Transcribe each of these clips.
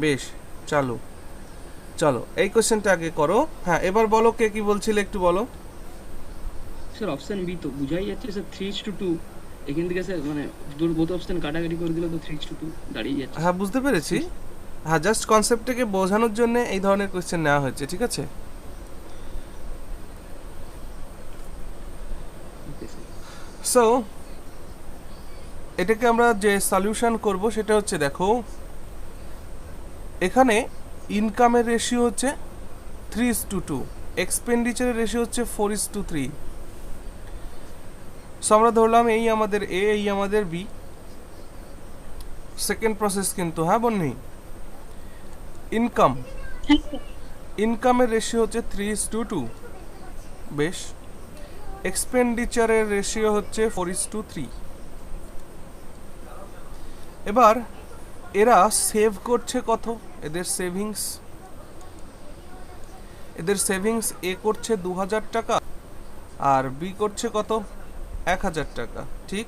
বেশ, চলো চলো এই কোশ্চেনটা আগে করো। হ্যাঁ, এবার বলো কে কি বলছিলে একটু বলো। স্যার অপশন বি তো বুঝাই যাচ্ছে স্যার 3:2। এখান থেকে স্যার মানে বোথ অপশন কাটাকাটি করে দিলে তো 3:2 দাঁড়িয়ে যাচ্ছে হ্যাঁ, স্যার। বুঝতে পেরেছি। সিক্স। হ্যাঁ, জাস্ট কনসেপ্টটাকে বোঝানোর জন্য এই ধরনের কোশ্চেন নেওয়া হয়েছে, ঠিক আছে। Okay sir. সো এটাকে আমরা যে সলিউশন করব সেটা হচ্ছে, দেখো এখানে ইনকামের রেশিও হচ্ছে 3:2, এক্সপেন্ডিচারের রেশিও হচ্ছে 4:3। সো আমরা ধরলাম এই আমাদের এ, এই আমাদের বি। সেকেন্ড প্রসেস কিন্তু, হ্যাঁ বন্যি, ইনকাম, হ্যাঁ স্যার। ইনকামের রেশিও হচ্ছে 3:2। বেশ, এক্সপেন্ডিচারের রেশিও হচ্ছে 4:3। এবার এরা সেভ করছে কত, এদের সেভিংস, এ করছে 2000 টাকা আর বি করছে কত, 1000 টাকা, ঠিক।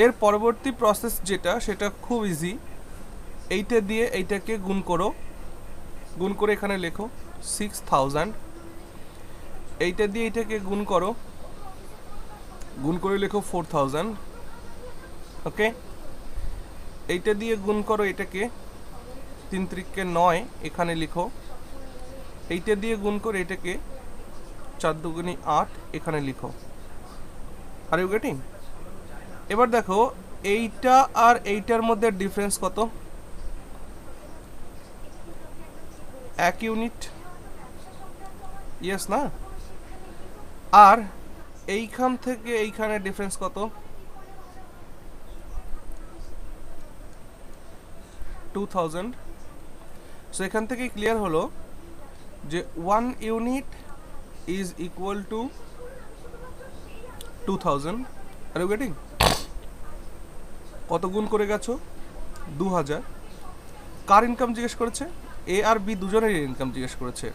এর পরবর্তী প্রসেস যেটা, সেটা খুব ইজি। এইটা দিয়ে এইটাকে গুণ করো, গুণ করে এখানে লেখো 6000। এইটা দিয়ে এইটাকে গুণ করো, গুণ করে লেখো 4000। ওকে, এইটা দিয়ে গুণ করো এটাকে, 3×9 এখানে লিখো। এইটা দিয়ে গুণ করে এটাকে 4×8 এখানে লিখো। Are you getting? এবার দেখো এইটা আর এইটার মধ্যে ডিফারেন্স কত, 1 ইউনিট, ইয়েস না? আর এইখান থেকে এইখানে ডিফারেন্স কত, 2000। সো এখান থেকেই ক্লিয়ার হলো যে 1 unit is equal to 2000। Are you getting? কত গুণ করে গেছো, 2000। কার ইনকাম জিজ্ঞেস করেছে, এ আর বি দুজনের ইনকাম জিজ্ঞেস করেছে।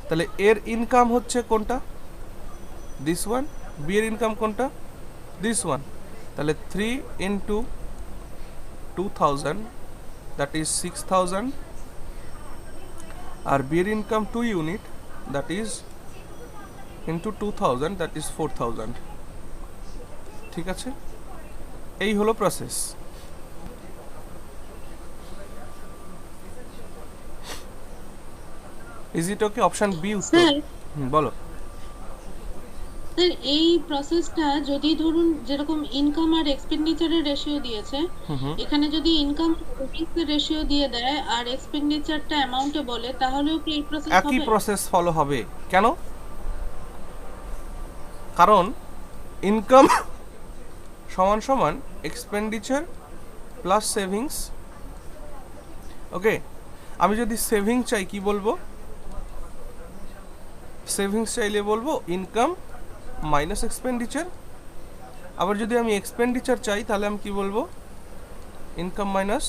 তাহলে এর ইনকাম হচ্ছে কোনটা, দিস ওয়ান। বি এর ইনকাম কোনটা, দিস ওয়ান। তাহলে 3×2000 দ্যাট ইজ 6000। আর বি এর income 2 unit, that is into 2000, that is 4000। ঠিক আছে, এই হলো process. Is it okay? Option B উত্তর। স্যার, বলো। স্যার এই প্রসেসটা যদি ধরুন যেরকম ইনকাম আর এক্সপেন্ডিচারের রেশিও দিয়েছে, এখানে যদি ইনকাম সেভিংস এর রেশিও দিয়ে দেয় আর এক্সপেন্ডিচারটা অ্যামাউন্টে বলে, তাহলেও কি এই প্রসেস একই হবে? প্রসেস ফলো হবে। কেন? কারণ ইনকাম সমান সমান এক্সপেন্ডিচার প্লাস সেভিংস। ওকে, আমি যদি সেভিং চাই কি বলবো, সেভিংস চাইলে বলবো ইনকাম মাইনাস এক্সপেন্ডিচার। আবার যদি আমি এক্সপেন্ডিচার চাই তাহলে আমি কি বলবো, ইনকাম মাইনাস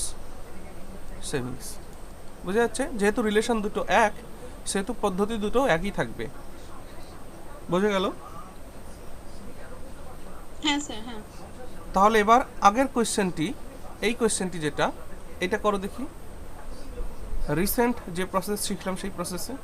সেভিংস। বুঝা যাচ্ছে? যেহেতু রিলেশন দুটো এক, সেহেতু পদ্ধতি দুটো একই থাকবে। বোঝা গেল? হ্যাঁ স্যার, হ্যাঁ। তাহলে এবার আগের কোয়েশ্চেনটি, এই কোয়েশ্চেনটি যেটা, এটা করো দেখি। রিসেন্ট যে প্রসেস শিখলাম সেই প্রসেসে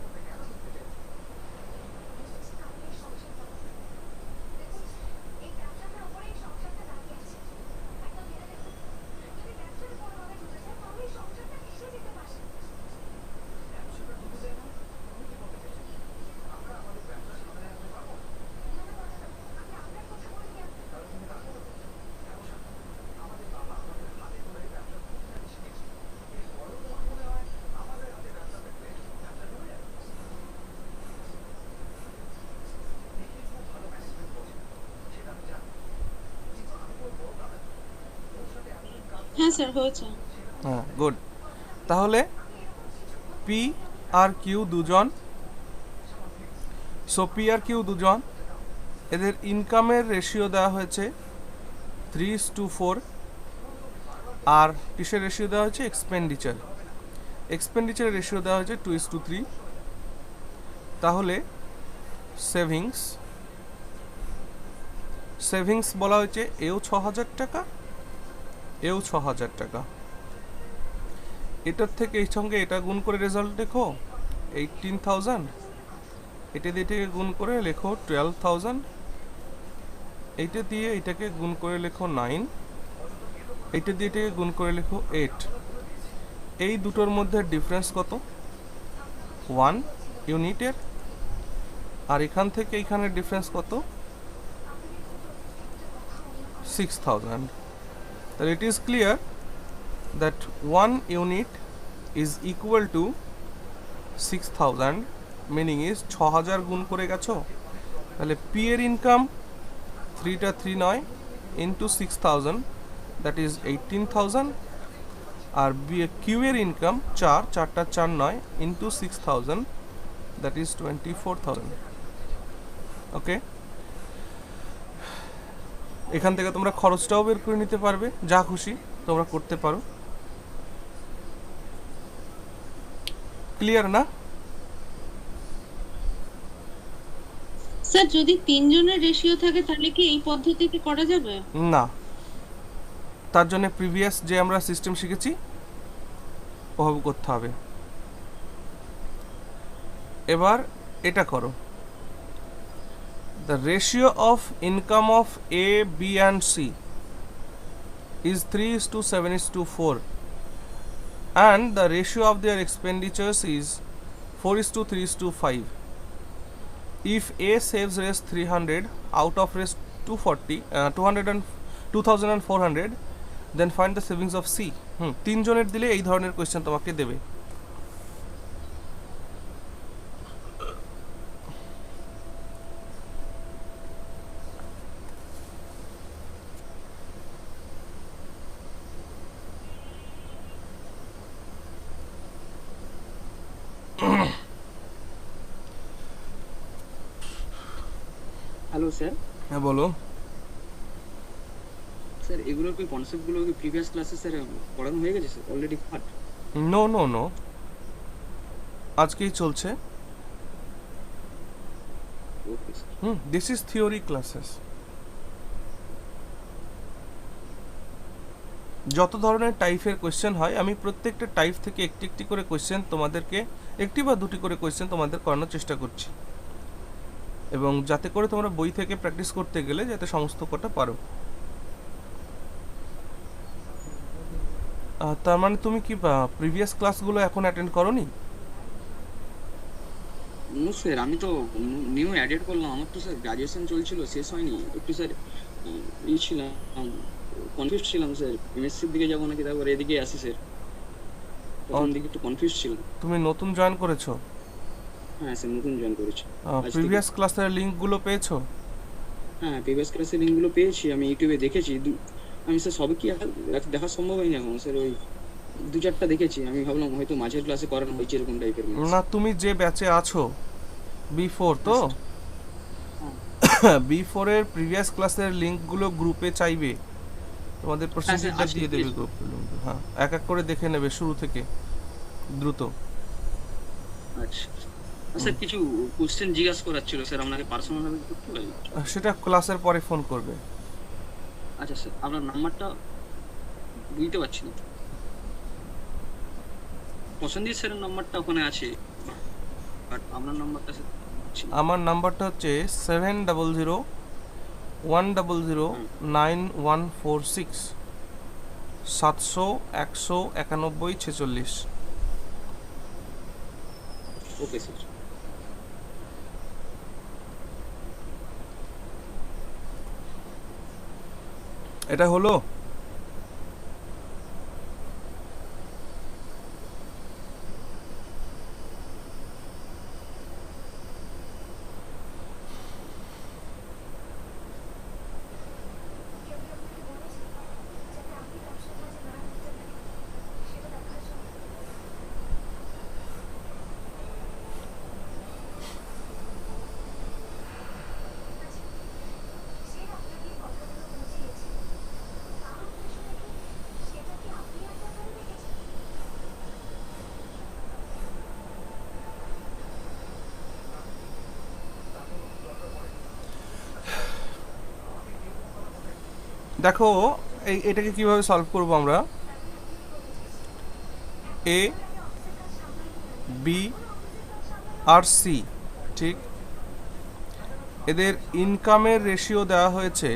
হ্যাঁ স্যার, হয়েছে। হ্যাঁ, গুড। তাহলে পি আর কিউ দুজন, সো পি আর কিউ দুজন, এদের ইনকামের রেশিও দেওয়া হয়েছে 3:4। আর কিসের রেশিও দেওয়া হয়েছে, এক্সপেন্ডিচার, এক্সপেন্ডিচারের রেশিও দেওয়া হয়েছে 2:3। তাহলে সেভিংস, সেভিংস বলা হয়েছে এও 6000 টাকা, এও 6000 টাকা। এটার থেকে এই সঙ্গে এটা গুণ করে রেজাল্ট লেখো 18,000, এটা দিয়ে এটাকে গুণ করে লেখো 12,000, এইটা দিয়ে এটাকে গুণ করে লেখো 9, এইটা দিয়ে এটাকে গুণ করে লেখো 8। এই দুটোর মধ্যে ডিফারেন্স কত? 1 ইউনিটের। আর এখান থেকে এখানে ডিফারেন্স কত? 6,000। তাহলে it is clear that 1 unit is equal two 6,000, meaning is 6,000 গুণ করে গেছো। তাহলে পি এর ইনকাম 3টা 3 নয় ইন্টু 6,000, দ্যাট ইজ 18,000। আর কিউ এর ইনকাম 4টা 4 নয় ইন্টু 6,000, দ্যাট ইজ 24,000। ওকে, এখান থেকে তোমরা খরচটাও বের করে নিতে পারবে, যা খুশি তোমরা করতে পারো। ক্লিয়ার না? স্যার যদি 3 জনের রেশিও থাকে তাহলে কি এই পদ্ধতিতে করা যাবে? না, তার জন্য প্রিভিয়াস যে আমরা সিস্টেম শিখেছি ওভাবে করতে হবে। এবার এটা করো, the ratio of income of A, B and C is 3:7:4 and the ratio of their expenditures is 4:3:5. If A saves rest 300 out of rest 240, 2,400, then find the savings of C. 3 জনের দিলে এই ধরনের কোয়েশ্চেন তোমাকে দেবে। Hello sir. হ্যাঁ বলো। Sir এগুলোর কি কনসেপ্টগুলো কি প্রিভিয়াস ক্লাসে স্যার পড়ানো হয়ে গেছে sir already part? No no no, আজকেই চলছে। Okay sir. This is theory classes. যত ধরনের টাইপের কোয়েশ্চেন হয় আমি প্রত্যেকটা টাইপ থেকে একটি একটি করে কোয়েশ্চেন তোমাদেরকে, একটি বা দুটি করে কোয়েশ্চেন তোমাদের করানোর চেষ্টা করছি, এবং যাতে করে তোমরা বই থেকে প্র্যাকটিস করতে গেলে যাতে সমস্ত কটা পারো। তার মানে তুমি কি প্রিভিয়াস ক্লাসগুলো এখন অ্যাটেন্ড করোনি? নো স্যার, আমি তো নিউ অ্যাডেড করলাম। আমার তো স্যার গ্রাজুয়েশন চলছিল, শেষ হয়নি। একটু স্যার ছিলাম, কনফিউজ ছিলাম স্যার, এমএসসির দিকে যাবো নাকি তারপর এদিকে আসি স্যার। প্রথম দিকে একটু কনফিউজ ছিলাম। তুমি নতুন জয়েন করেছো? হ্যাঁ স্যার, নতুন জয়েন করেছি। প্রিভিয়াস ক্লাসের লিঙ্কগুলো পেয়েছো? হ্যাঁ, প্রিভিয়াস ক্লাসের লিঙ্কগুলো পেয়েছি, আমি ইউটিউবে দেখেছি। আমি স্যার সবে কি দেখা সম্ভব হয়নি এখন স্যার, ওই 2-4টা দেখেছি। আমি ভাবলাম হয়তো মাঝের ক্লাসে করানো হয়েছে এরকম টাইপের। না, তুমি যে ব্যাচে আছো B4 তো B4 এর প্রিভিয়াস ক্লাসের লিংকগুলো গ্রুপে চাইবে, তোমাদের প্রসিডিউরটা দিয়ে দেবে গ্রুপে। হ্যাঁ, এক এক করে দেখে নেবে শুরু থেকে দ্রুত। আচ্ছা স্যার, কিছু কোশ্চেন জিজ্ঞাসা করার ছিল স্যার, আপনাকে পার্সোনালি করতে পারি? সেটা ক্লাসের পরে ফোন করবে। আচ্ছা স্যার, আপনার নাম্বারটা বুঝতে পারছি না। প্রসেনজিৎ স্যারের নাম্বারটা ওখানে আছে, বাট আপনার নাম্বারটা স্যার আমার নাম্বারটা হচ্ছে 7001009146, 700-191-46। Okay sir. এটা হলো? দেখো এটাকে কিভাবে সলভ করব আমরা। এ, বি আর সি, ঠিক? এদের ইনকামের রেশিও দেওয়া হয়েছে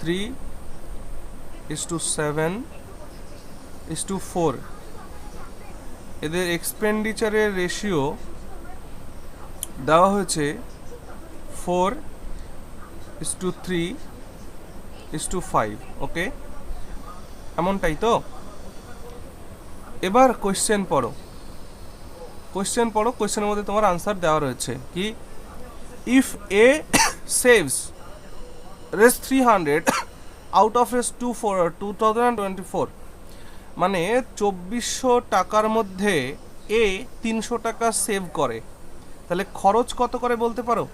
3:7:4। এদের এক্সপেন্ডিচারের রেশিও দেওয়া হয়েছে 4:3:5। ওকে, এমনটাই তো? এবার কোয়েশ্চেন পড়ো, কোয়েশ্চেনের মধ্যে তোমার আনসার দেওয়া রয়েছে কি? If A saves race 300 out of race 2024, মানে 2400 টাকার মধ্যে এ 300 টাকা সেভ করে, তাহলে খরচ কত করে বলতে পারো?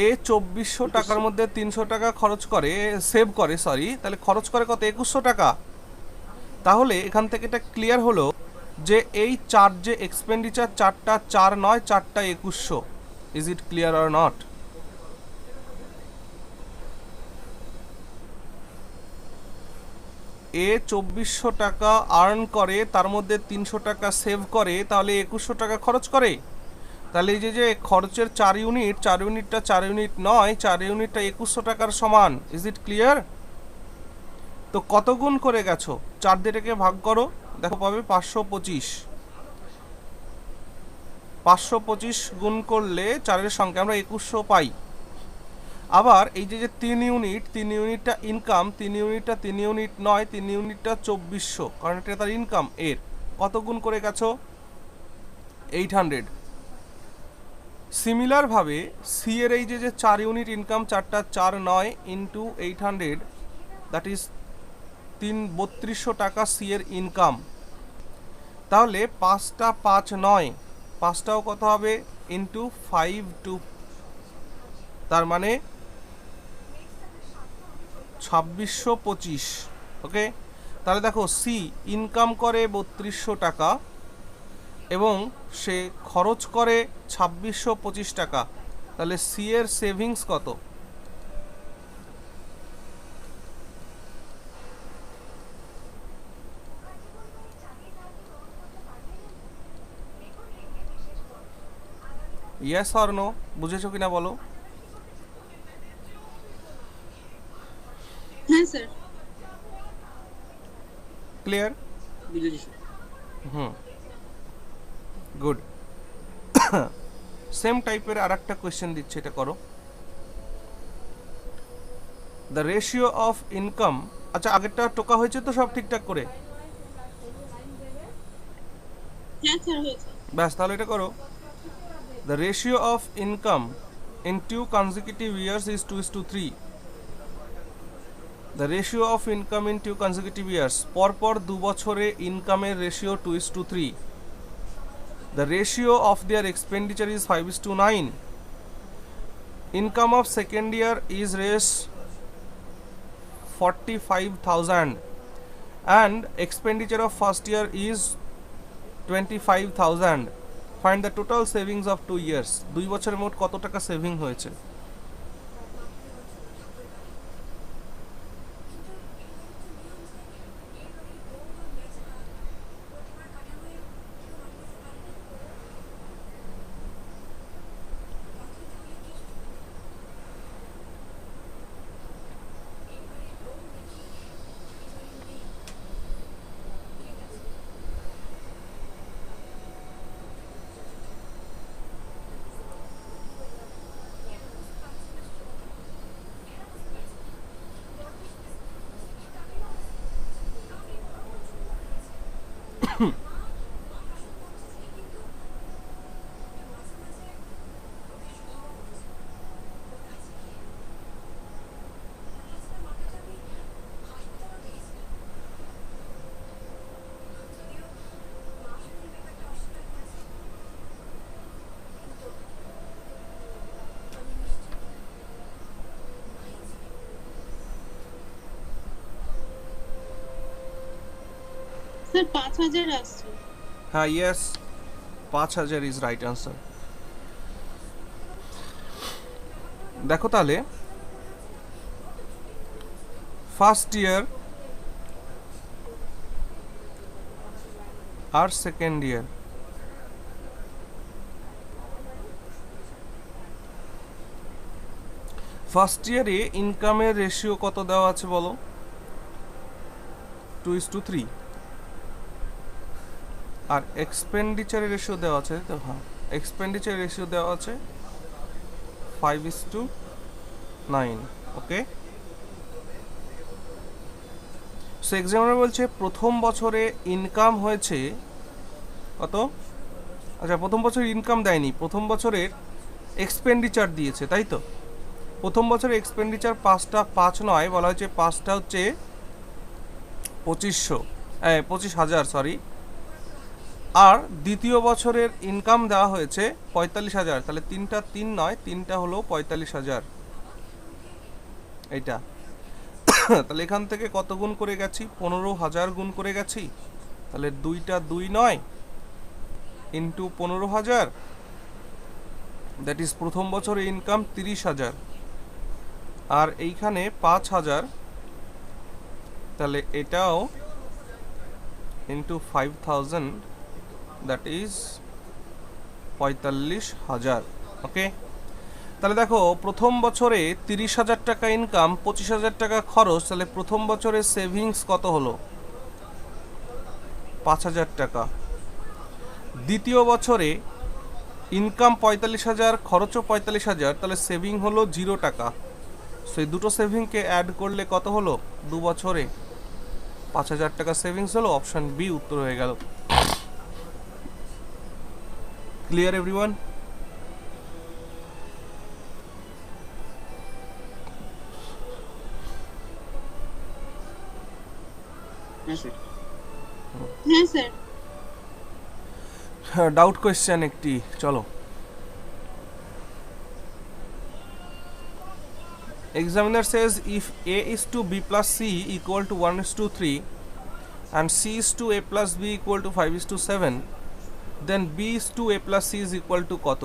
এ 2400 টাকার মধ্যে 300 টাকা খরচ করে, সেভ করে, সরি, তাহলে খরচ করে কত? 2100 টাকা। তাহলে এখান থেকে এটা ক্লিয়ার হলো যে এই চার যে এক্সপেন্ডিচার, চারটা 4 নয়, চারটা 2100। Is it clear or not? এ 2400 টাকা আর্ন করে, তার মধ্যে 300 টাকা সেভ করে, তাহলে 2100 টাকা খরচ করে। তাহলে এই যে খরচের 4 ইউনিট, 4 ইউনিটটা 4 ইউনিট নয়, 4 ইউনিটটা 2100 টাকার সমান। Is it clear? তো কত গুণ করে গেছো? 4 দিয়ে এটাকে ভাগ করো, দেখো পাবে 525। 525 গুণ করলে 4-এর সংখ্যা আমরা 2100 পাই। আবার এই যে 3 ইউনিট, 3 ইউনিটটা ইনকাম, 3 ইউনিটটা 3 ইউনিট নয়, 3 ইউনিটটা 2400, কারণ এটা তার ইনকাম। এর কত গুণ করে গেছো? 800। সিমিলার ভাবে সি এর এই যে 4 ইউনিট ইনকাম, 4টা 4 9 ইন্টু 800, দ্যাট ইজ 3200 টাকা সি এর ইনকাম। তাহলে 5টা 5 9, 5টাও কত হবে? ইন্টু 5 2, তার মানে 2625। ওকে, তাহলে দেখো সি ইনকাম করে 3200 টাকা এবং সে খরচ করে 2625 টাকা। তাহলে সি এর সেভিংস কত? Yes or no? বুঝেছো কিনা বলো? হ্যাঁ স্যার। ক্লিয়ার? বুঝেছি স্যার। Hmm, good. সেম টাইপের আর একটা কোয়েশ্চেন দিচ্ছে, এটা করো। দ্য রেশিও অফ ইনকাম, আচ্ছা আগেরটা টোকা হয়েছে তো সব ঠিকঠাক করে? হ্যাঁ স্যার, হয়েছে। ব্যাস, তাহলে এটা করো। The ratio of income in 2 consecutive years is 2:3. The ratio of income in 2 consecutive years, পরপর 2 বছরে ইনকামের ratio 2:3. The ratio of their expenditure is 5:9. Income of second year is raised 45,000 and expenditure of first year is 25,000. Find the total savings of 2 years. 2 বছরে মোট কত টাকা saving হয়েছে? Sir 5000 আসছে। হ্যাঁ, ইয়েস, 5000 ইজ রাইট আনসার। দেখো তাহলে first year আর second year. First ইয়ারে ইনকামের রেশিও কত দেওয়া আছে বলো? 2:3। আর এক্সপেন্ডিচারের রেশিও দেওয়া আছে, তো হ্যাঁ এক্সপেন্ডিচার রেশিও দেওয়া আছে 5:9। ওকে, সো এক্সামিনার বলছে প্রথম বছরে ইনকাম হয়েছে কত? আচ্ছা, প্রথম বছর ইনকাম দেয়নি, প্রথম বছরের এক্সপেন্ডিচার দিয়েছে, তাই তো? প্রথম বছরের এক্সপেন্ডিচার 5 নয়, বলা হয়েছে 5টা হচ্ছে 25,000 সরি। আর দ্বিতীয় বছরের ইনকাম দেওয়া হয়েছে 45,000, তাহলে 3টা 3 নয়, 3টা হলো 45,000 এইটা। তাহলে এখান থেকে কত গুণ করে গেছি? 15,000 গুণ করে গেছি, তাহলে 2টা 2 নয় ইন্টু 15,000, দ্যাট ইজ প্রথম বছরে ইনকাম 30,000। আর এইখানে 5,000, তাহলে এটাও ইন্টু 5,000, দ্যাট ইজ 45,000। ওকে, তাহলে দেখো প্রথম বছরে 30,000 টাকা ইনকাম, 25,000 টাকা খরচ, তাহলে প্রথম বছরে সেভিংস কত হলো? 5,000 টাকা। দ্বিতীয় বছরে ইনকাম 45,000, খরচও 45,000, তাহলে সেভিং হলো 0 টাকা। সেই দুটো সেভিংকে অ্যাড করলে কত হলো? 2 বছরে 5,000 টাকা সেভিংস হলো। অপশন বি উত্তর হয়ে গেল। Clear everyone? হ্যাঁ স্যার। হ্যাঁ স্যার। ডাউট কোয়েশ্চেন একটি, চলো। Examiner says if A is to B plus C equal to 1:3 and C is to A plus B equal to 5:7, then B is to A plus C is equal to কত?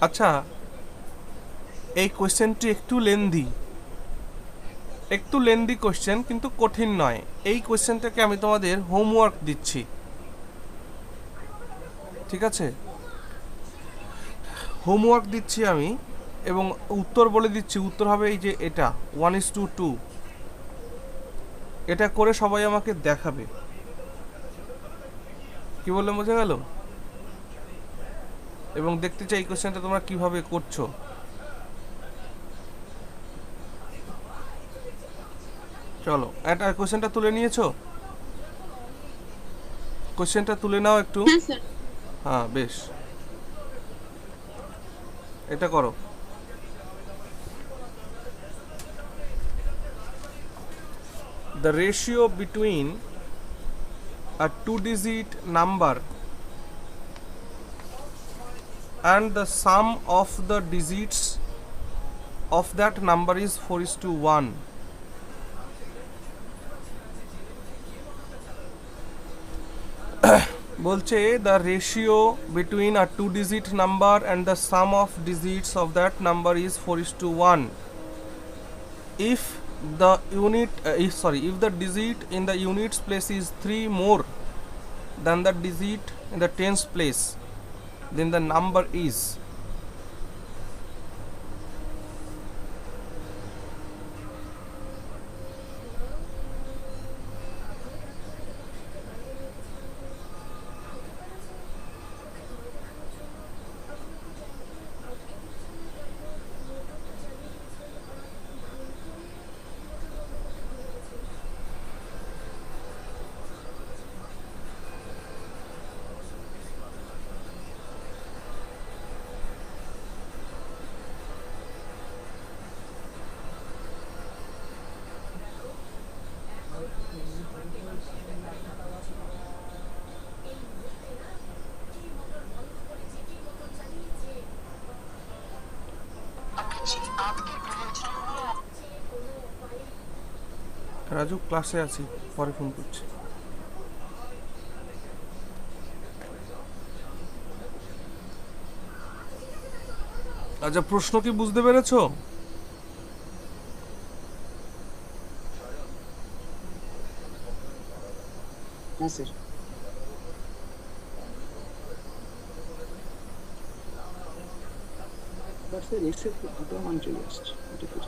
আচ্ছা, এই কোয়েশ্চেনটি একটু lengthy question, কিন্তু কঠিন নয়। এই কোয়েশ্চেনটাকে আমি তোমাদের হোমওয়ার্ক দিচ্ছি, ঠিক আছে? হোমওয়ার্ক দিচ্ছি আমি, এবং উত্তর বলে দিচ্ছি। উত্তর হবে এই যে এটা 1:2। এটা করে সবাই আমাকে দেখাবে। কি বললে বোঝা গেল? এবং দেখতে চাই এই কোশ্চেনটা তোমরা কিভাবে করছো। চলো, এটা কোশ্চেনটা তুলে নিয়েছো? কোশ্চেনটা তুলে নাও একটু। হ্যাঁ স্যার। হ্যাঁ, বেশ, এটা করো। The ratio between a 2-digit number and the sum of the digits of that number is 4:1. বলছে the ratio between a 2-digit number and the sum of digits of that number is 4:1. if the unit if the digit in the units place is 3 more than the digit in the tens place, then the number is. Raju ক্লাসে আছি, পরে phone করছি। আচ্ছা, প্রশ্ন কি বুঝতে পেরেছো? হ্যাঁ স্যার। বাট স্যার এক্স এর দুটো মান চলে আসছে, এটা কি?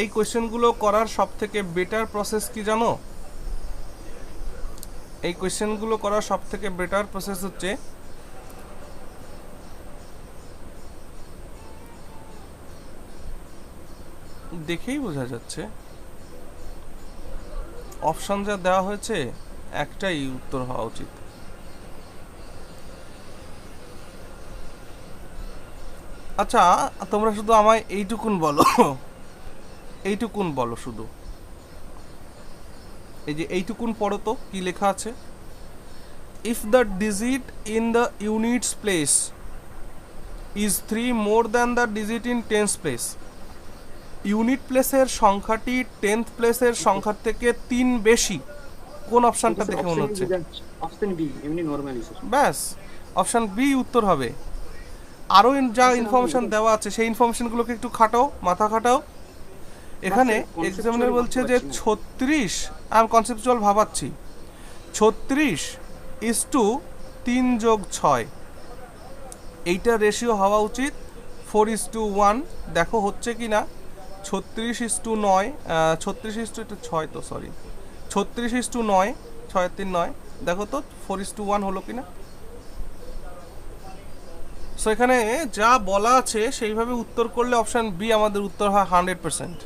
এই কোয়েশ্চেনগুলো করার সব থেকে বেটার প্রসেস কি জানো? এই কোয়েশ্চেনগুলো করার সব থেকে বেটার প্রসেস হচ্ছে দেখেই বোঝা যাচ্ছে অপশন যা দেওয়া হয়েছে একটাই উত্তর হওয়া উচিত। আচ্ছা, তোমরা শুধু আমায় এইটুকুন বলো, এইটুকুন বলো শুধু, এই যে এইটুকুন পড়ো তো কি লেখা আছে। If the digit in the units place is 3 more than the digit in tense place, unit প্লেসের সংখ্যাটি টেন্থ প্লেসের সংখ্যার থেকে 3 বেশি, কোন অপশনটা দেখে মনে হচ্ছে? অপশন বি, এমনি নরমালি স্যার। ব্যাস, অপশন বি উত্তর হবে। আরো যা ইনফরমেশন দেওয়া আছে সেই ইনফরমেশনগুলোকে একটু খাটাও, মাথা খাটাও। এখানে এক্সামিনার বলছে যে 36, আমি কনসেপচুয়াল ভাবাচ্ছি, 36:3+6, এইটা রেশিও হওয়া উচিত 4:1। দেখো হচ্ছে কি না। 36:9, 36:6 তো সরি, 36:9, 6-3-9, দেখো তো 4:1 হলো কিনা। সো এখানে যা বলা আছে সেইভাবে উত্তর করলে অপশান বি আমাদের উত্তর হয় 100%,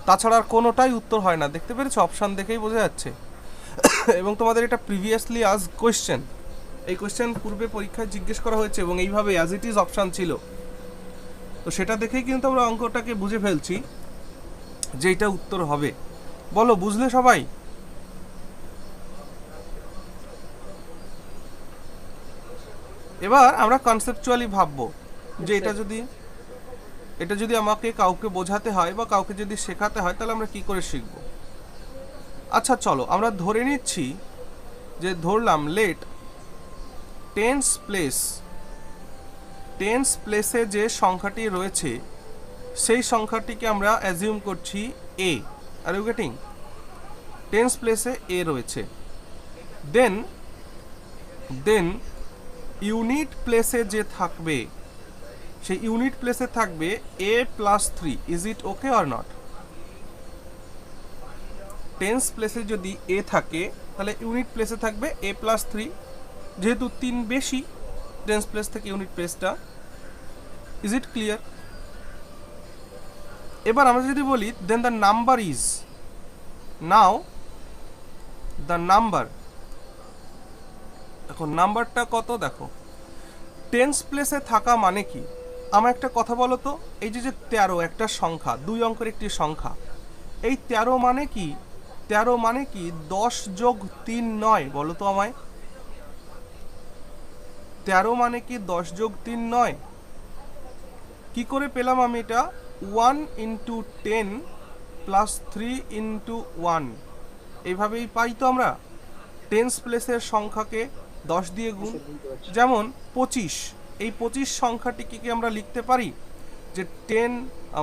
তাছাড়া আর কোনোটাই উত্তর হয় না। দেখতে পেরেছো? অপশান দেখেই বোঝা যাচ্ছে। এবং তোমাদের এটা প্রিভিয়াসলি আজ কোয়েশ্চেন, এই কোয়েশ্চেন পূর্বে পরীক্ষায় জিজ্ঞেস করা হয়েছে এবং এইভাবে অ্যাজ ইট ইজ অপশান ছিল, তো সেটা দেখেই কিন্তু আমরা অঙ্কটাকে বুঝে ফেলছি যে এটা উত্তর হবে। বলো, বুঝলে সবাই? এবার আমরা কনসেপচুয়ালি ভাববো যে এটা যদি আমাকে কাউকে বোঝাতে হয় বা কাউকে যদি শেখাতে হয় তাহলে আমরা কি করে শিখব। আচ্ছা চলো আমরা ধরে নিচ্ছি যে ধরলাম লেট টেন্স প্লেসে যে সংখ্যাটি রয়েছে সেই সংখ্যাটিকে আমরা অ্যাজিউম করছি A. Are you getting? Tens প্লেসে এ রয়েছে। দেন ইউনিট প্লেসে যে থাকবে সেই ইউনিট প্লেসে থাকবে a+3। Is it okay or not? Tense প্লেসে যদি এ থাকে তাহলে ইউনিট প্লেসে থাকবে a+3, যেহেতু 3 বেশি টেন্স প্লেস থেকে ইউনিট প্লেসটা। Is it clear? এবার আমরা যদি বলি then the number is, now the number, এখন নাম্বারটা কত দেখো। টেন্স প্লেসে থাকা মানে কি? আমার একটা কথা বলো তো, এই যে 13 একটা সংখ্যা, 2 অঙ্কের একটি সংখ্যা, এই 13 মানে কি? 13 মানে কি 10+3 নয়? বলো তো আমায়, 13 মানে কি 10+3 নয়? কি করে পেলাম আমি এটা? 1 × 10 প্লাস 3 ইন্টু 1, এইভাবেই পাই তো আমরা টেন্স প্লেসের সংখ্যাকে 10 দিয়ে গুণ। স্যার বুঝতে পারছি। যেমন 25, এই 25 সংখ্যাটিকে কি আমরা লিখতে পারি যে 10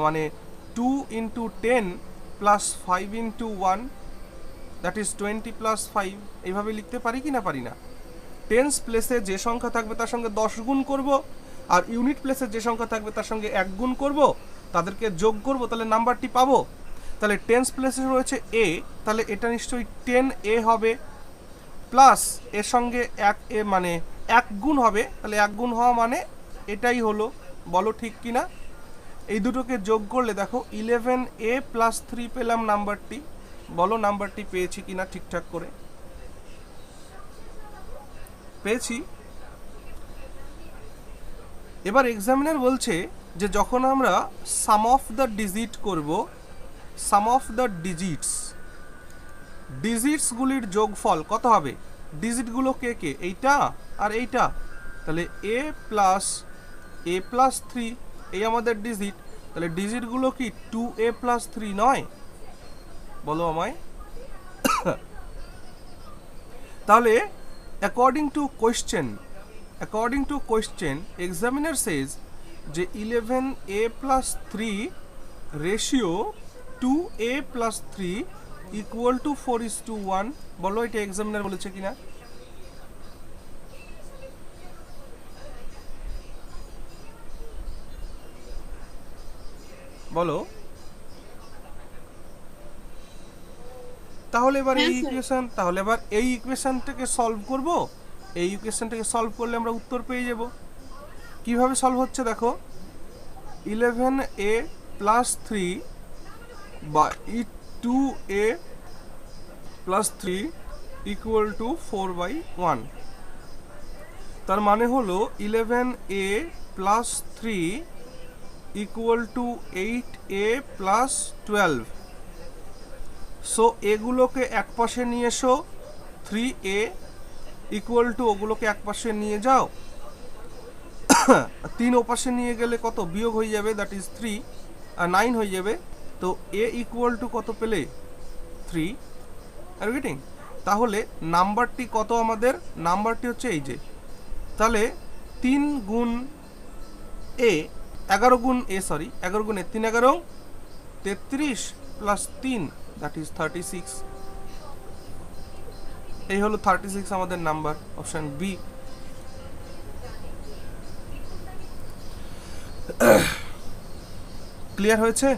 মানে 2 into 10 plus 5 into 1, that is 20 plus 5, এইভাবে লিখতে পারি কি না পারি না? টেন্স প্লেসে যে সংখ্যা থাকবে তার সঙ্গে 10 গুণ করব, আর ইউনিট প্লেসে যে সংখ্যা থাকবে তার সঙ্গে 1 গুণ করব, তাদেরকে যোগ করব, তাহলে নাম্বারটি পাবো। তাহলে টেন্স প্লেসে রয়েছে এ, তাহলে এটা নিশ্চয়ই 10a হবে, প্লাস এর সঙ্গে 1a মানে 1 গুণ হবে, তাহলে 1 গুণ হওয়া মানে এটাই হলো। বলো ঠিক কি না? এই দুটোকে যোগ করলে দেখো 11a প্লাস 3 পেলাম নাম্বারটি। বলো নাম্বারটি পেয়েছি কিনা ঠিকঠাক করে? পেয়েছি। এবার এক্সামিনার বলছে যে যখন আমরা সাম অফ দ্য ডিজিট করব, সাম অফ দ্য ডিজিটসগুলির যোগফল কত হবে? ডিজিটগুলো কে কে? এইটা আর এইটা, তাহলে a প্লাস 3 এই আমাদের ডিজিট, তাহলে ডিজিটগুলো কি 2a প্লাস 3 নয়? বলো আমায়। তাহলে অ্যাকর্ডিং টু কোয়েশ্চেন এক্সামিনার সেজ যে 11a plus 3 ratio 2a plus 3 equal to 4:1। বলো এটা এক্সামিনার বলেছে কিনা? বলো। তাহলে এবার হ্যাঁ, এই ইকুয়েশনটাকে সলভ করব। এই ইকুয়েশনটাকে সলভ করলে আমরা উত্তর পেয়ে যাব। কিভাবে সলভ হচ্ছে দেখো, 11a প্লাস 3 বা 2a প্লাস 3 ইকুয়াল টু 4/1। তার মানে হলো 11a plus 3 equal to 8a plus 12। So এগুলোকে এক পাশে নিয়ে এসো, 3a ইকুয়াল টু ওগুলোকে এক পাশে নিয়ে যাও, 3 ওপাশে নিয়ে গেলে কত বিয়োগ হয়ে যাবে, দ্যাট ইজ 3 আর 9 হয়ে যাবে। তো a ইকুয়াল টু কত পেলে? 3। Are getting? তাহলে নাম্বারটি কত আমাদের? নাম্বারটি হচ্ছে এই যে, তাহলে 3 গুণ a 11 গুণ a 3 11 33 প্লাস 3 দ্যাট ইজ 36। এই হলো 36 আমাদের নাম্বার, অপশন বি। ক্লিয়ার হয়েছে?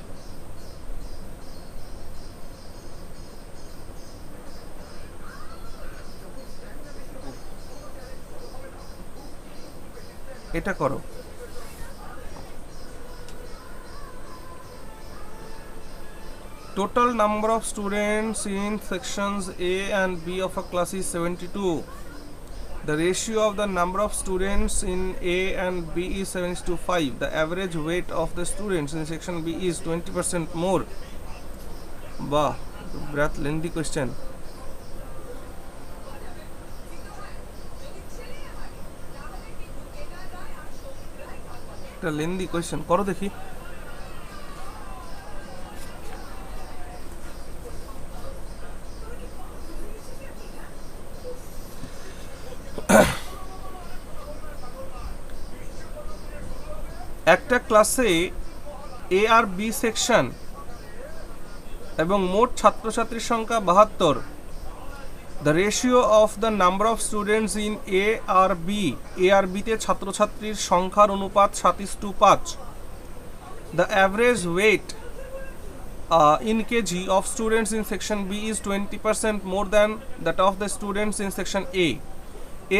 এটা করো। Total number of students in sections A and B of a class is 72. The ratio of the number of students in A and B is 7:5. The average weight of the students in section B is 20% more. Bah, breath lengthy question. একটা lengthy question করো দেখি। একটা ক্লাসে এ আর B section এবং মোট ছাত্রছাত্রীর সংখ্যা 72। The ratio of the number of students in A আর বি, এ আর বিতে ছাত্রছাত্রীর সংখ্যার অনুপাত 7:5। The average weight in kg of students in section B is 20% more than that of the students in section A.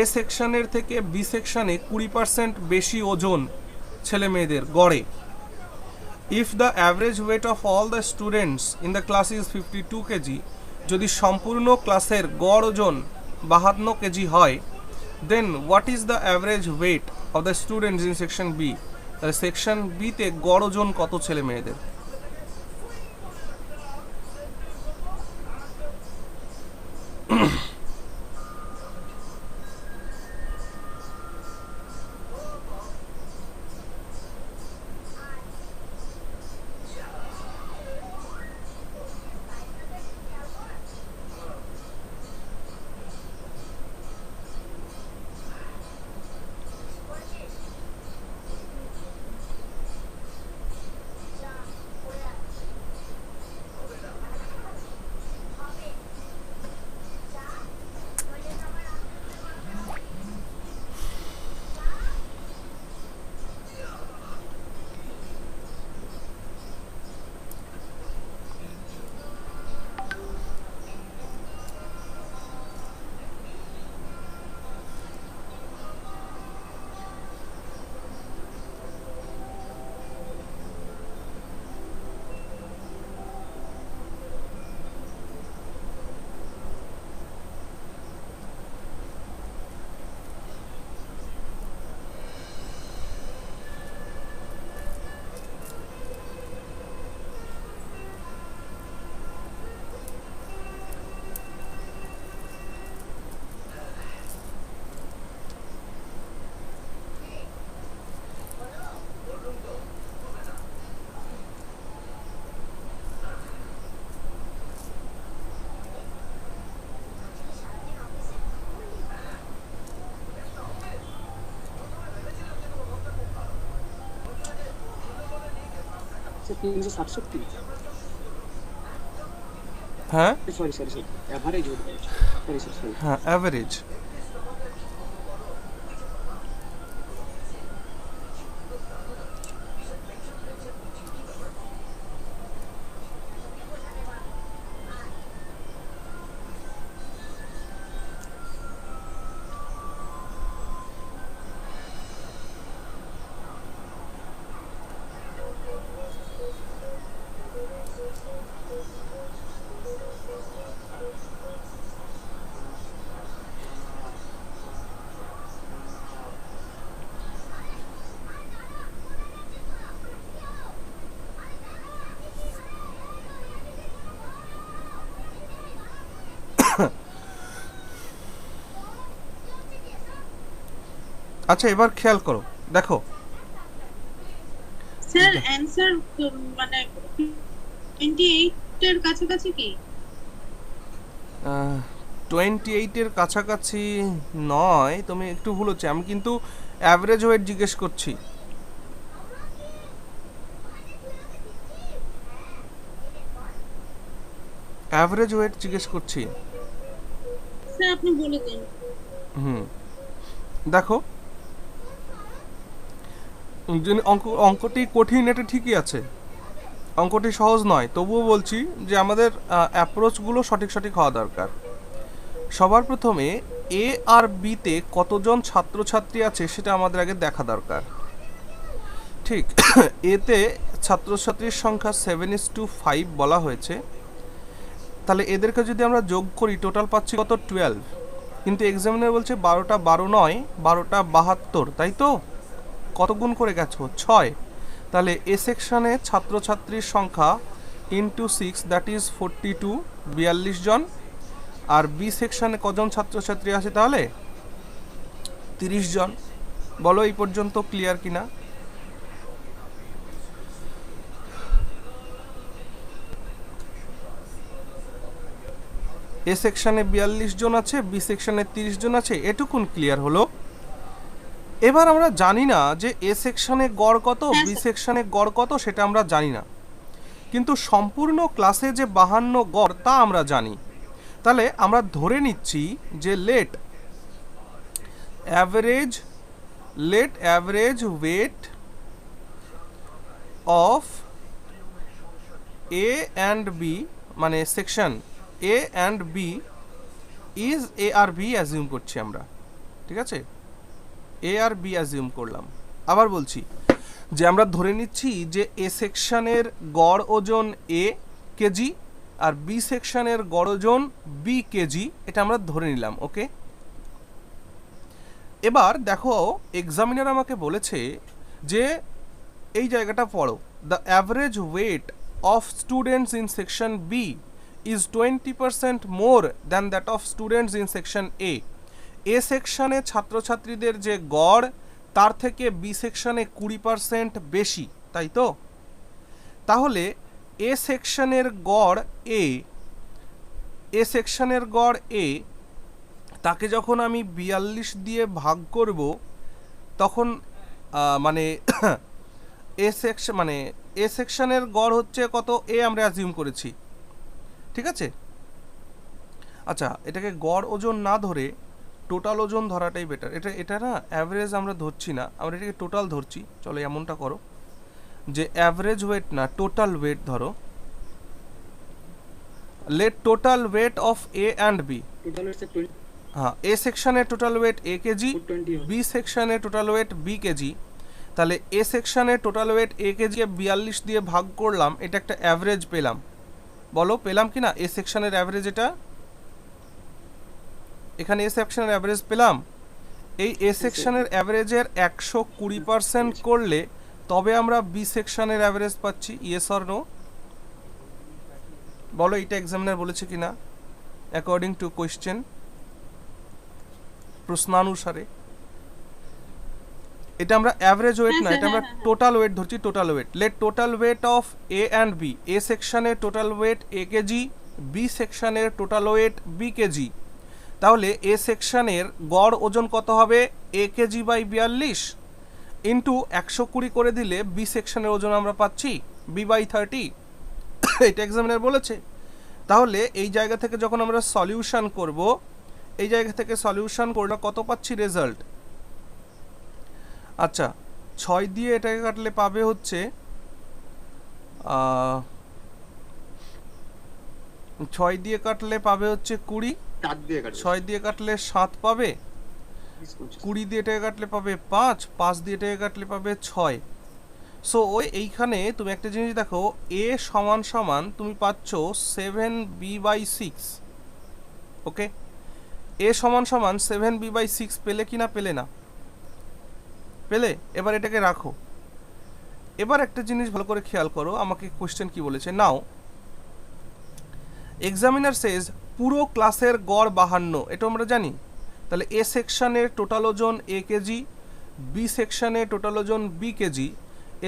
এ সেকশনের থেকে B সেকশনে 20% বেশি ওজন ছেলে মেয়েদের গড়ে। If the average weight of all the students in the class is 52 KG, যদি সম্পূর্ণ ক্লাসের গড় ওজন 52 কেজি হয়, then what is the average weight of the students in section B? Section বিতে গড় ওজন কত ছেলে মেয়েদের? 367 হ্যাঁ sorry sorry sorry average weight বলছি সরি স্যার সরি হ্যাঁ অ্যাভারেজ। আচ্ছা এবার খেয়াল করো, দেখো স্যার অ্যানসার মানে 28 এর কাছাকাছি কি? 28-এর কাছাকাছি নয়, তুমি একটু ভুল হচ্ছে। আমি কিন্তু অ্যাভারেজ ওয়েট জিজ্ঞেস করছি। অ্যাভারেজ ওয়েট জিজ্ঞেস করছি। স্যার আপনি বলে দিন। দেখো অঙ্কটি কঠিন, এটা ঠিকই আছে, অঙ্কটি সহজ নয়, তবুও বলছি যে আমাদের অ্যাপ্রোচগুলো সঠিক সঠিক হওয়া দরকার। সবার প্রথমে এ আর বিতে কতজন ছাত্রছাত্রী আছে সেটা আমাদের আগে দেখা দরকার। ঠিক, এতে ছাত্রছাত্রীর সংখ্যা 7:5 বলা হয়েছে। তাহলে এদেরকে যদি আমরা যোগ করি টোটাল পাচ্ছি কত, 12। কিন্তু এক্সামিনার বলছে 12টা 12 নয়, 12টা 72, তাই তো? কত গুণ করে গেছো, 6। তাহলে এ সেকশনে ছাত্রছাত্রীর সংখ্যা ইন্টু 6, দ্যাট ইজ 42, 42 জন। আর বি সেকশনে কজন ছাত্রছাত্রী আছে তাহলে, 30 জন। বলো এই পর্যন্ত ক্লিয়ার কিনা? এ সেকশনে 42 জন আছে, বি সেকশনে 30 জন আছে, এটুকুন ক্লিয়ার হলো। এবার আমরা জানি না যে এ সেকশনে গড় কত, বি সেকশনে গড় কত, সেটা আমরা জানি না, কিন্তু সম্পূর্ণ ক্লাসে যে 52 গড় তা আমরা জানি। তাহলে আমরা ধরে নিচ্ছি যে let average weight of A and B, মানে section A and B is A আর বি অ্যাজিউম করছি আমরা, ঠিক আছে? এ আর বি অ্যাজিউম করলাম। আবার বলছি যে আমরা ধরে নিচ্ছি যে এ সেকশনের গড় ওজন এ কেজি আর বি সেকশনের গড় ওজন বি কেজি, এটা আমরা ধরে নিলাম। ওকে, এবার দেখো এক্সামিনার আমাকে বলেছে যে এই জায়গাটা পড়ো, the average weight of students in section B is 20% more than that of students in section A. A সেকশনে ছাত্রছাত্রীদের যে গড় তার থেকে বি সেকশনে 20% বেশি, তাই তো? তাহলে এ সেকশনের গড় এ তাকে যখন আমি 42 দিয়ে ভাগ করব তখন মানে এ সেকশনের গড় হচ্ছে কত, এ আমরা অ্যাজিউম করেছি, ঠিক আছে? আচ্ছা, এটাকে গড় ওজন না ধরে টোটাল ওজন ধরাটাই বেটার। এটা না অ্যাভারেজ আমরা ধরছি না, আমরা এটাকে টোটাল ধরছি। চলো এমনটা করো যে অ্যাভারেজ ওয়েট না, টোটাল ওয়েট ধরো। Let total weight of A and B, total হচ্ছে 20 হ্যাঁ, এ সেকশনে total weight A KG, B সেকশনে টোটাল ওয়েট বি কেজি। তাহলে এ সেকশনে টোটাল ওয়েট এ কেজি 42 দিয়ে ভাগ করলাম, এটা একটা অ্যাভারেজ পেলাম। বলো পেলাম কি না এ সেকশনের অ্যাভারেজ? এটা এখানে এ সেকশনের অ্যাভারেজ পেলাম। এই এ সেকশনের অ্যাভারেজের 120% করলে তবে আমরা বি সেকশনের অ্যাভারেজ পাচ্ছি। Yes or no? বলো এটা এক্সামিনার বলেছে কিনা অ্যাকর্ডিং টু কোয়েশ্চেন, প্রশ্নানুসারে। এটা আমরা অ্যাভারেজ ওয়েট না, এটা আমরা টোটাল ওয়েট ধরছি, total weight. Let total weight of A and B, A সেকশনে total weight A KG, B সেকশনের টোটাল ওয়েট বি কেজি। তাহলে এ সেকশনের গড় ওজন কত হবে, এ কেজি বাই 42 ইন্টু 120 করে দিলে বি সেকশনের ওজন আমরা পাচ্ছি b/30 এটা এক্সামিনার বলেছে। তাহলে এই জায়গা থেকে যখন আমরা সলিউশন করব, এই জায়গা থেকে সলিউশন করলে কত পাচ্ছি রেজাল্ট? আচ্ছা 6 দিয়ে এটাকে কাটলে পাবে হচ্ছে 6 দিয়ে কাটলে পাবে হচ্ছে 20, 4 দিয়ে কাটবে 6 দিয়ে কাটলে 7 পাবে, 20 দিয়ে এটাকে কাটলে পাবে 5, 5 দিয়ে এটাকে কাটলে পাবে 6। সো ওই এইখানে তুমি একটা জিনিস দেখো, a সমান সমান তুমি পাচ্ছ 7b/6। ওকে, a সমান সমান 7b/6 পেলে কি না? পেলে না? পেলে। এবার এটাকে রাখো। এবার একটা জিনিস ভালো করে খেয়াল করো, আমাকে কোশ্চেন কি বলেছে নাও। এক্সামিনার সেজ পুরো ক্লাসের গড় 52, এটা আমরা জানি। তাহলে এ সেকশনের টোটাল ওজন a কেজি, বি সেকশনে টোটাল ওজন b কেজি,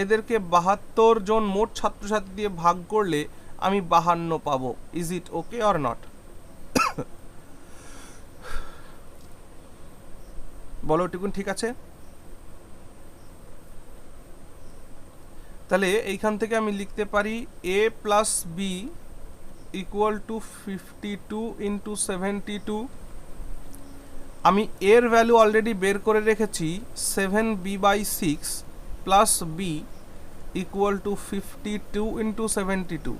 এদেরকে 72 জন মোট ছাত্রছাত্রী দিয়ে ভাগ করলে আমি 52 পাবো। Is it okay or not? বলো এটুকুন ঠিক আছে? তাহলে এইখান থেকে আমি লিখতে পারি a plus B equal to 52 into 72। আমি এর ভ্যালু অলরেডি বের করে রেখেছি 7b/6 plus B equal to 52 into 72।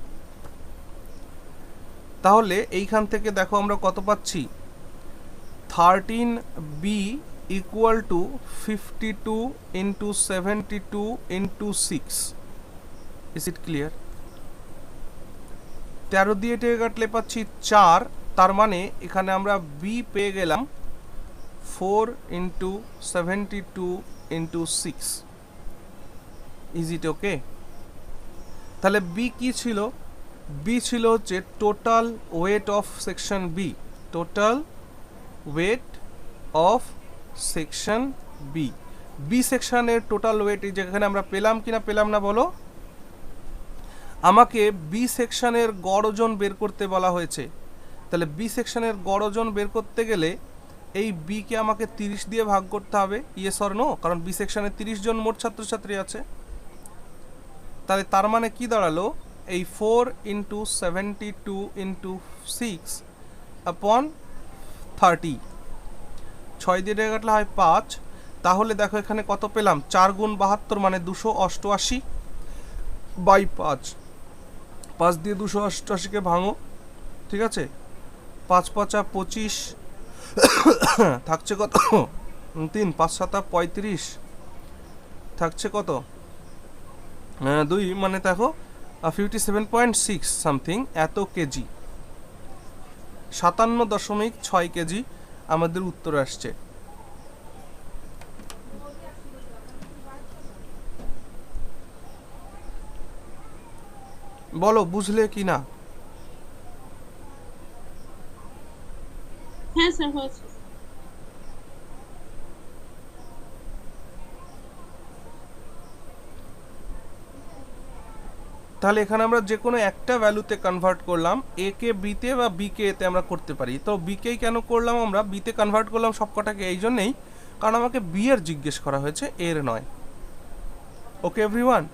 তাহলে এইখান থেকে দেখো আমরা কত পাচ্ছি, 13b equal to 52 into 72 into 6। Is it clear? 13 দিয়ে এটাকে কাটলে পাচ্ছি 4, তার মানে এখানে আমরা b পেয়ে গেলাম 4 into 72 into 6। Is it okay? তাহলে b কি ছিল? b ছিল হচ্ছে total weight of section b, total weight of section B. B সেকশনের টোটাল ওয়েট এই যেখানে আমরা পেলাম কিনা পেলাম না বলো? আমাকে বি সেকশনের গড় ওজন বের করতে বলা হয়েছে। তাহলে বি সেকশনের গড় ওজন বের করতে গেলে এই বি কে আমাকে 30 দিয়ে ভাগ করতে হবে, ইয়েস অর নো? কারণ বি সেকশনে 30 জন মোট ছাত্রছাত্রী আছে। তাহলে তার মানে কি দাঁড়ালো, এই 4 ইন্টু 72 ইন্টু 6 আপন 30, 6 দিয়ে কাটলে হয় 5। তাহলে দেখো এখানে কত পেলাম, 4 গুণ 72 মানে 288 বাই 5। 5 দিয়ে 288কে ভাঙো, ঠিক আছে? 5 5 25, থাকছে কত 3, 5 7 35, থাকছে কত 2, মানে দেখো 57.6 সামথিং এত কেজি, 57.6 কেজি আমাদের উত্তর আসছে। বলো বুঝলে কি না? হ্যাঁ স্যার হয়েছে। তাহলে এখানে আমরা যে কোনো একটা ভ্যালুতে কনভার্ট করলাম, এ কে বিতে বা বি কে এতে আমরা করতে পারি। তো বি কেই কেন করলাম আমরা, বিতে কনভার্ট করলাম সবকটাকে এই জন্যেই কারণ আমাকে বি এর জিজ্ঞেস করা হয়েছে, এর নয়। ওকে এভরিওয়ান?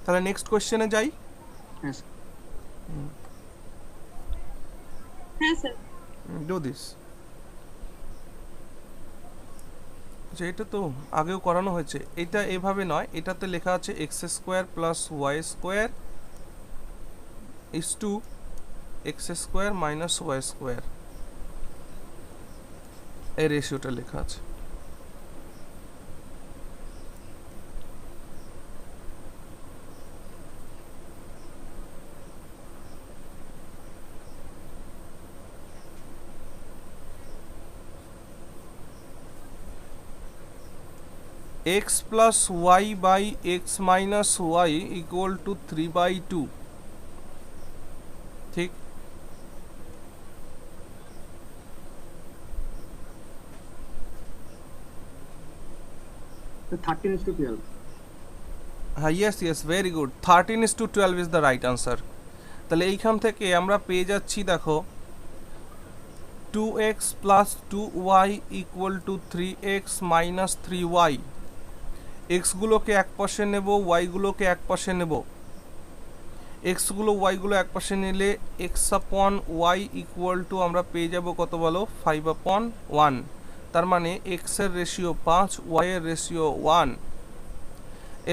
তাহলে নেক্সট কোশ্চেনে যাই। হ্যাঁ স্যার। হ্যাঁ স্যার। Do this. আচ্ছা এটা তো আগেও করানো হয়েছে, এটা এভাবে নয়, এটাতে লেখা আছে X square plus Y square is to X square minus Y square, এই রেশিওটা লেখা আছে। x plus y by x minus y equal to 3/2, ঠিক? তো 13:12। হ্যাঁ yes yes very good, 13:12 is the right answer. তাহলে এইখান থেকে আমরা পেয়ে যাচ্ছি দেখো 2x plus 2y equal to 3x minus 3y, x গুলোকে এক পাশে নেব, y গুলোকে এক পাশে নেব। x গুলো y গুলো এক পাশে নিলে x upon y equal to আমরা পেয়ে যাব কত বলো, 5 upon 1। তার মানে x এর রেশিও 5, y এর রেশিও 1।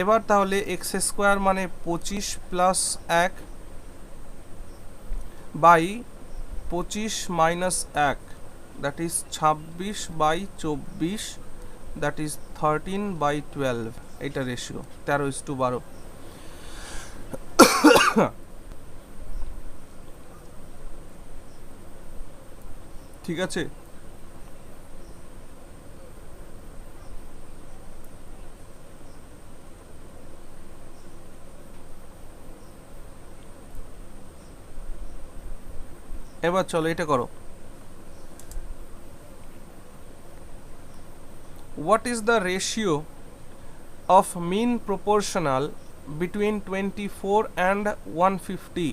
এবার তাহলে x স্কোয়ার মানে 25 plus 1 by 25 minus 1, that is 26 by 24, that is 13 by 12। এটা রেশিও 13:12। ঠিক আছে, এবার চলো এটা করো। What is the ratio of mean proportional between 24 and 150?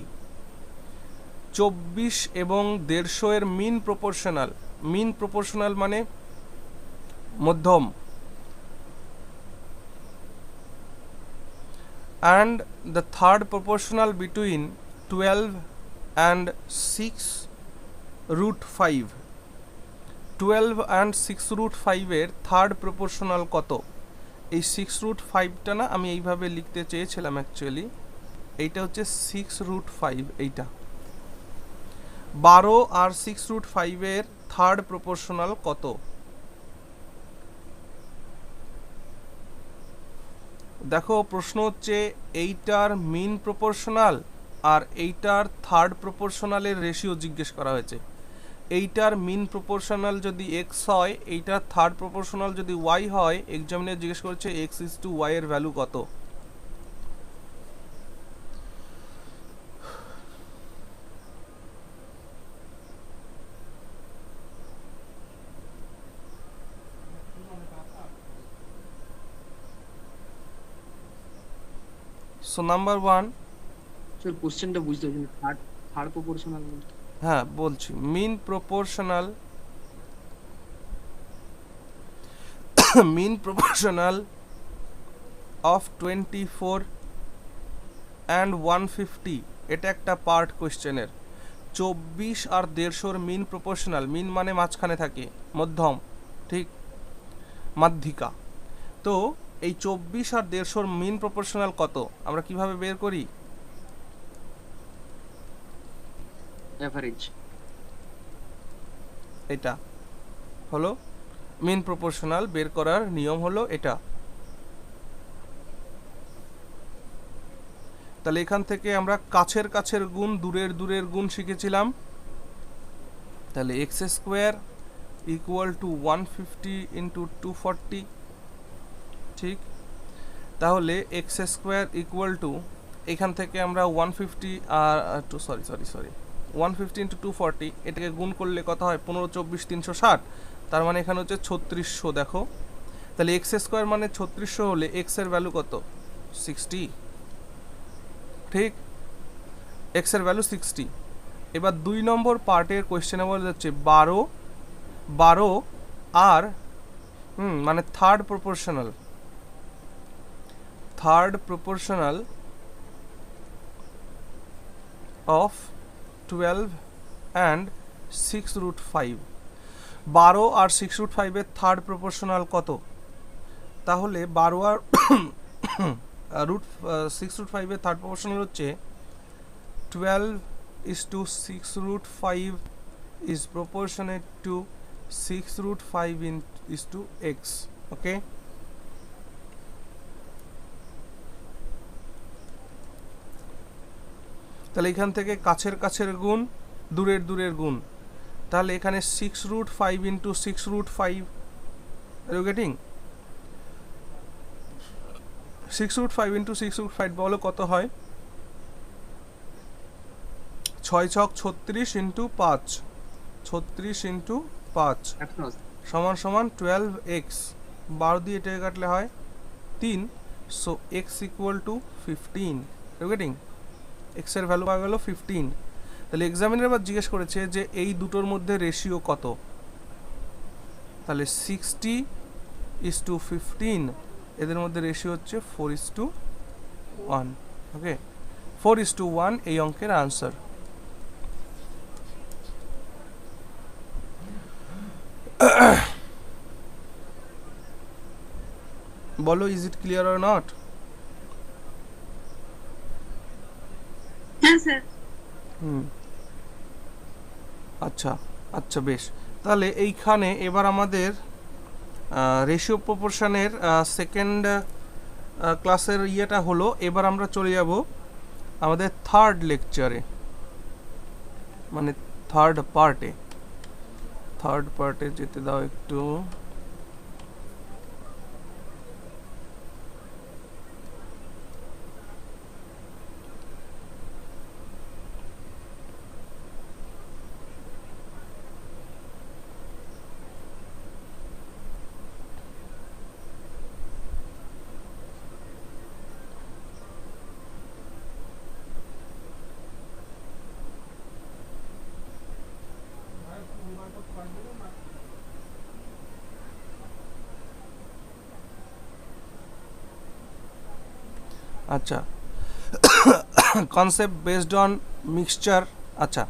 24 এবং 150 এর মিন প্রপোর্শনাল। মিন প্রপোর্শনাল মানে মধ্যম। And the third proportional between 12 and 6√5। 12 and 6√5 এর থার্ড প্রপোর্শনাল কত? এই 6√5টা না আমি এইভাবে লিখতে চেয়েছিলাম অ্যাকচুয়ালি, এইটা হচ্ছে 6√5। এইটা 12 আর 6√5 এর থার্ড প্রপোর্শনাল কত? দেখো প্রশ্ন হচ্ছে এইটার মিন প্রপোর্শনাল আর এইটার থার্ড প্রপোর্শনালের রেশিও জিজ্ঞেস করা হয়েছে। এইটার মিন প্রপোর্শনাল যদি এক্স হয়, এইটার থার্ড প্রপোর্শনাল যদি ওয়াই হয়, এক্সামিনার জিজ্ঞেস করছে এক্স ইজ টু ওয়াই এর ভ্যালু কত। সো নাম্বার 1, স্যার কোশ্চেনটা বুঝতে পারছি না, থার্ড প্রপোর্শনাল বলতে। হ্যাঁ বলছি, মিন proportional mean proportional of 24 and 150, এটা একটা পার্ট কোশ্চেনের। 24 আর 150 মিন প্রপোর্শনাল, মিন মানে মাঝখানে থাকে, মধ্যম, ঠিক, মাধ্যিকা। তো এই 24 আর 150 মিন প্রপোর্শনাল কত আমরা কিভাবে বের করি? এভারেজ। এটা হলো মিন প্রপোর্শনাল বের করার নিয়ম হলো এটা। তাহলে এখান থেকে আমরা কাছের কাছের গুণ, দূরের দূরের গুণ শিখেছিলাম। তাহলে x square equal to 150 into 240, ঠিক। তাহলে এক্স স্কোয়ার ইকুয়াল টু, এখান থেকে আমরা 150 আর 150 ইন্টু 240, এটাকে গুণ করলে কত হয়? 15, 24, 360। তার মানে এখানে হচ্ছে 3600। দেখো তাহলে এক্স স্কোয়ার মানে 3600 হলে এক্স এর ভ্যালু কত? 60, ঠিক, এক্স এর ভ্যালু 60। এবার 2 নম্বর পার্টের কোয়েশ্চেনে বলা যাচ্ছে 12 আর মানে থার্ড প্রপোর্শনাল অফ 12 অ্যান্ড 6√5। 12 আর 6√5 এর থার্ড প্রপোর্শনাল কত? তাহলে 12 আর 6√5 এর থার্ড প্রপোর্শনাল হচ্ছে 12:6√5 is proportionate to 6√5 is to x, okay? তাহলে এখান থেকে কাছের কাছের গুণ, দূরের দূরের গুণ। তাহলে এখানে 6√5 into 6√5, are you getting 6√5 into 6√5 বলো কত হয়? 6 ছক 36 ইন্টু 5, 36 ইন্টু 5 সমান সমান 12x। 12 দিয়ে এটাকে কাটলে হয় 3, so x equal to 15, you getting? x এর ভ্যালু পাওয়া গেল 15। তাহলে এক্সামিনার এবার জিজ্ঞেস করেছে যে এই দুটোর মধ্যে রেশিও কত, তাহলে 60:15, এদের মধ্যে রেশিও হচ্ছে 4:1। ওকে, 4:1 এই অঙ্কের আনসার। বলো, is it clear or not? হ্যাঁ স্যার। আচ্ছা আচ্ছা, বেশ। তাহলে এইখানে এবার আমাদের রেশিও প্রপোর্শনের সেকেন্ড ক্লাসের ইয়েটা হলো। এবার আমরা চলে যাব আমাদের থার্ড লেকচারে, মানে থার্ড পার্টে যেতে দাও একটু। আচ্ছা, কনসেপ্ট বেসড অন মিক্সচার। আচ্ছা,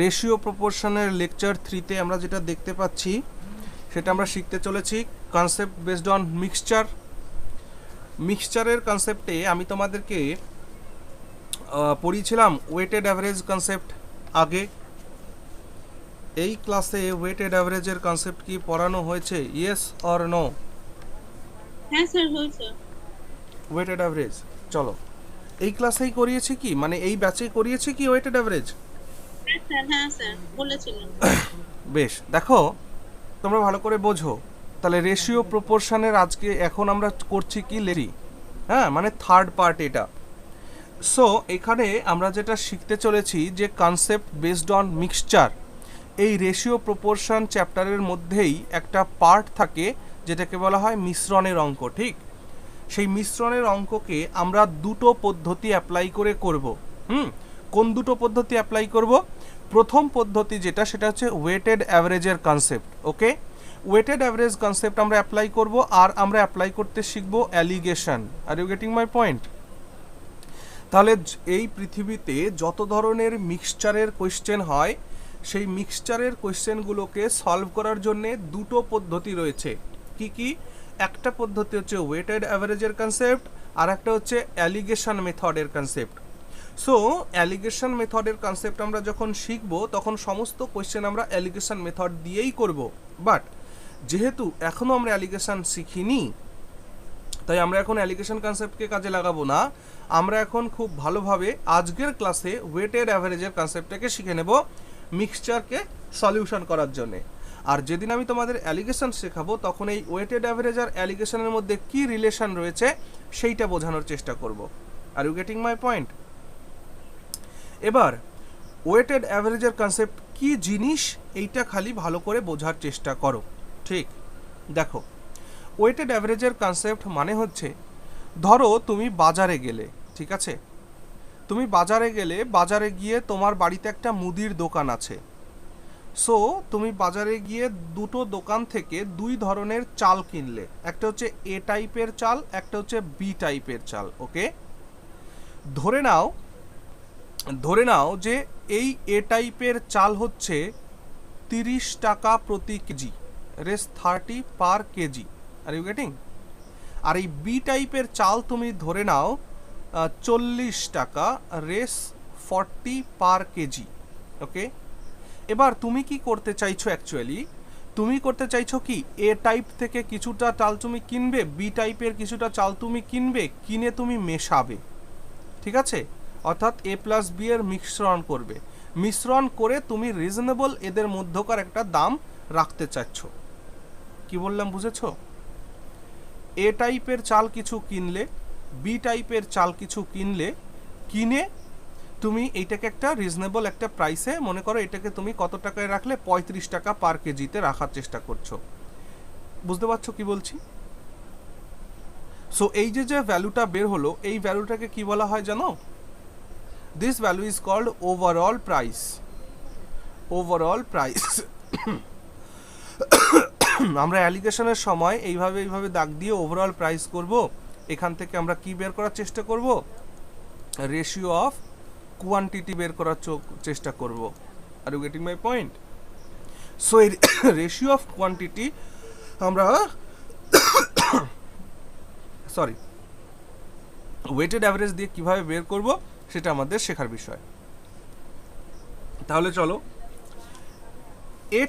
রেশিও প্রপোর্শনের লেকচার 3তে আমরা যেটা দেখতে পাচ্ছি সেটা আমরা শিখতে চলেছি কনসেপ্ট বেসড অন মিক্সচারের কনসেপ্টে আমি তোমাদেরকে পড়িয়েছিলাম ওয়েটেড অ্যাভারেজ কনসেপ্ট আগে। এই ক্লাসে ওয়েটেড অ্যাভারেজের কনসেপ্ট কি পড়ানো হয়েছে? Yes or no? হ্যাঁ স্যার, হয়েছে। ওয়েটেড অ্যাভারেজ, চলো এই ক্লাসেই করিয়েছি কি, মানে এই ব্যাচেই করিয়েছি কি ওয়েটেড অ্যাভারেজ? হ্যাঁ স্যার, হ্যাঁ স্যার বলেছিলেন। বেশ, দেখো তোমরা ভালো করে বোঝো। তাহলে রেশিও প্রপোর্শনের আজকে এখন আমরা করছি কি লেরি, হ্যাঁ, মানে থার্ড পার্ট এটা। সো এখানে আমরা যেটা শিখতে চলেছি যে কনসেপ্ট বেসড অন মিক্সচার, এই রেশিও প্রপোর্শন চ্যাপ্টারের মধ্যেই একটা পার্ট থাকে যেটাকে বলা হয় মিশ্রণের অঙ্ক। ঠিক, সেই মিশ্রণের অঙ্ককে আমরা দুটো পদ্ধতি অ্যাপ্লাই করে করব। কোন দুটো পদ্ধতি অ্যাপ্লাই করব? প্রথম পদ্ধতি যেটা, সেটা হচ্ছে ওয়েটেড অ্যাভারেজের concept. Okay, weighted average concept আমরা অ্যাপ্লাই করব, আর আমরা অ্যাপ্লাই করতে শিখব alligation. Are you getting my point? তাহলে এই পৃথিবীতে যত ধরনের মিক্সচারের কোয়েশ্চেন হয়, সেই মিক্সচারের কোয়েশ্চেনগুলোকে সলভ করার জন্যে দুটো পদ্ধতি রয়েছে। কি কি? একটা পদ্ধতি হচ্ছে ওয়েটেড অ্যাভারেজের কনসেপ্ট, আর একটা হচ্ছে অ্যালিগেশন মেথডের কনসেপ্ট। সো অ্যালিগেশন মেথডের কনসেপ্ট আমরা যখন শিখব তখন সমস্ত কোয়েশ্চেন আমরা অ্যালিগেশন মেথড দিয়েই করব। বাট যেহেতু এখনও আমরা অ্যালিগেশন শিখিনি, তাই আমরা এখন অ্যালিগেশন কনসেপ্টকে কাজে লাগাবো না। আমরা এখন খুব ভালোভাবে আজকের ক্লাসে ওয়েটেড অ্যাভারেজের কনসেপ্টটাকে শিখে নেব মিক্সচারকে সলিউশন করার জন্যে। আর যেদিন আমি তোমাদের অ্যালিগেশন শেখাবো তখন এই ওয়েটেড অ্যাভারেজ আর অ্যালিগেশনের মধ্যে কি রিলেশন রয়েছে সেইটা বোঝানোর চেষ্টা করব। Are you getting my point? এবার ওয়েটেড অ্যাভারেজের কনসেপ্ট কি জিনিস এইটা খালি ভালো করে বোঝার চেষ্টা করো। ঠিক, দেখো ওয়েটেড অ্যাভারেজের কনসেপ্ট মানে হচ্ছে, ধরো তুমি বাজারে গেলে, ঠিক আছে, তুমি বাজারে গেলে, বাজারে গিয়ে তোমার বাড়িতে একটা মুদির দোকান আছে। সো তুমি বাজারে গিয়ে দুটো দোকান থেকে দুই ধরনের চাল কিনলে, একটা হচ্ছে এ টাইপের চাল, একটা হচ্ছে বি টাইপের চাল। ওকে, ধরে নাও যে এই এ টাইপের চাল হচ্ছে 30 টাকা প্রতি KG, rate 30 per KG. Are you getting? আর এই বি টাইপের চাল তুমি ধরে নাও 40 টাকা, রেস 40 পার কেজি। ওকে, এবার তুমি কি করতে চাইছো? অ্যাকচুয়ালি তুমি করতে চাইছো কি, এ টাইপ থেকে কিছুটা চাল তুমি কিনবে, বি টাইপের কিছুটা চাল তুমি কিনবে, কিনে তুমি মেশাবে। ঠিক আছে, অর্থাৎ এ প্লাস বি এর মিশ্রণ করবে। মিশ্রণ করে তুমি রিজনেবল এদের মধ্যকার একটা দাম রাখতে চাচ্ছ। কি বললাম, বুঝেছো? এ টাইপের চাল কিছু কিনলে, বি টাইপের চাল কিছু কিনলে, কিনে তুমি এইটাকে একটা রিজনেবল একটা প্রাইসে, মনে করো এটাকে তুমি কত টাকায় রাখলে, 35 টাকা পার কেজিতে রাখার চেষ্টা করছো। বুঝতে পারছো কি বলছি? সো এই যে ভ্যালুটা বের হলো, এই ভ্যালুটাকে কি বলা হয় জানো? This value is called overall price. Overall price আমরা অ্যালিগেশনের সময় এইভাবে দাগ দিয়ে ওভারঅল প্রাইস করব। এখান থেকে আমরা কি বের করার চেষ্টা করব? রেশিও অফ কোয়ান্টিটি বের করার চেষ্টা করব। Are you getting my point? So এই রেশিও অফ কোয়ান্টিটি আমরা সরি ওয়েটেড অ্যাভারেজ দিয়ে কিভাবে বের করব সেটা আমাদের শেখার বিষয়। তাহলে চলো, এ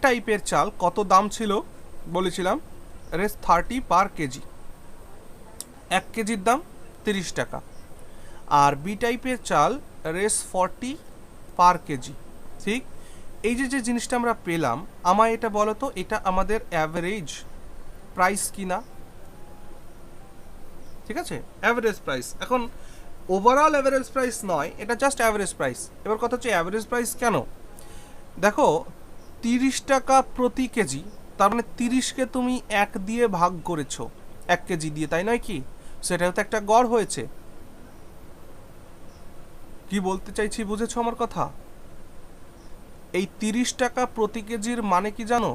টাইপের চাল কত দাম ছিল বলেছিলাম? রেস 30 পার কেজি, 1 কেজির দাম 30 টাকা। আর বি টাইপের চাল রেস 40 পার কেজি। ঠিক, এই যে জিনিসটা আমরা পেলাম, আমায় এটা বলো তো, এটা আমাদের অ্যাভারেজ প্রাইস কিনা? ঠিক আছে, অ্যাভারেজ প্রাইস। এখন ওভারঅল অ্যাভারেজ প্রাইস নয়, এটা জাস্ট অ্যাভারেজ প্রাইস। এবার কথা হচ্ছে অ্যাভারেজ প্রাইস কেন? দেখো 30 টাকা প্রতি কেজি, তার মানে 30কে তুমি 1 দিয়ে ভাগ করেছো 1 কেজি দিয়ে, তাই নয় কি? সেটাও তো একটা গড় হয়েছে। কি বলতে চাইছি বুঝেছো আমার কথা? এই 30 টাকা প্রতি কেজির মানে কি জানো?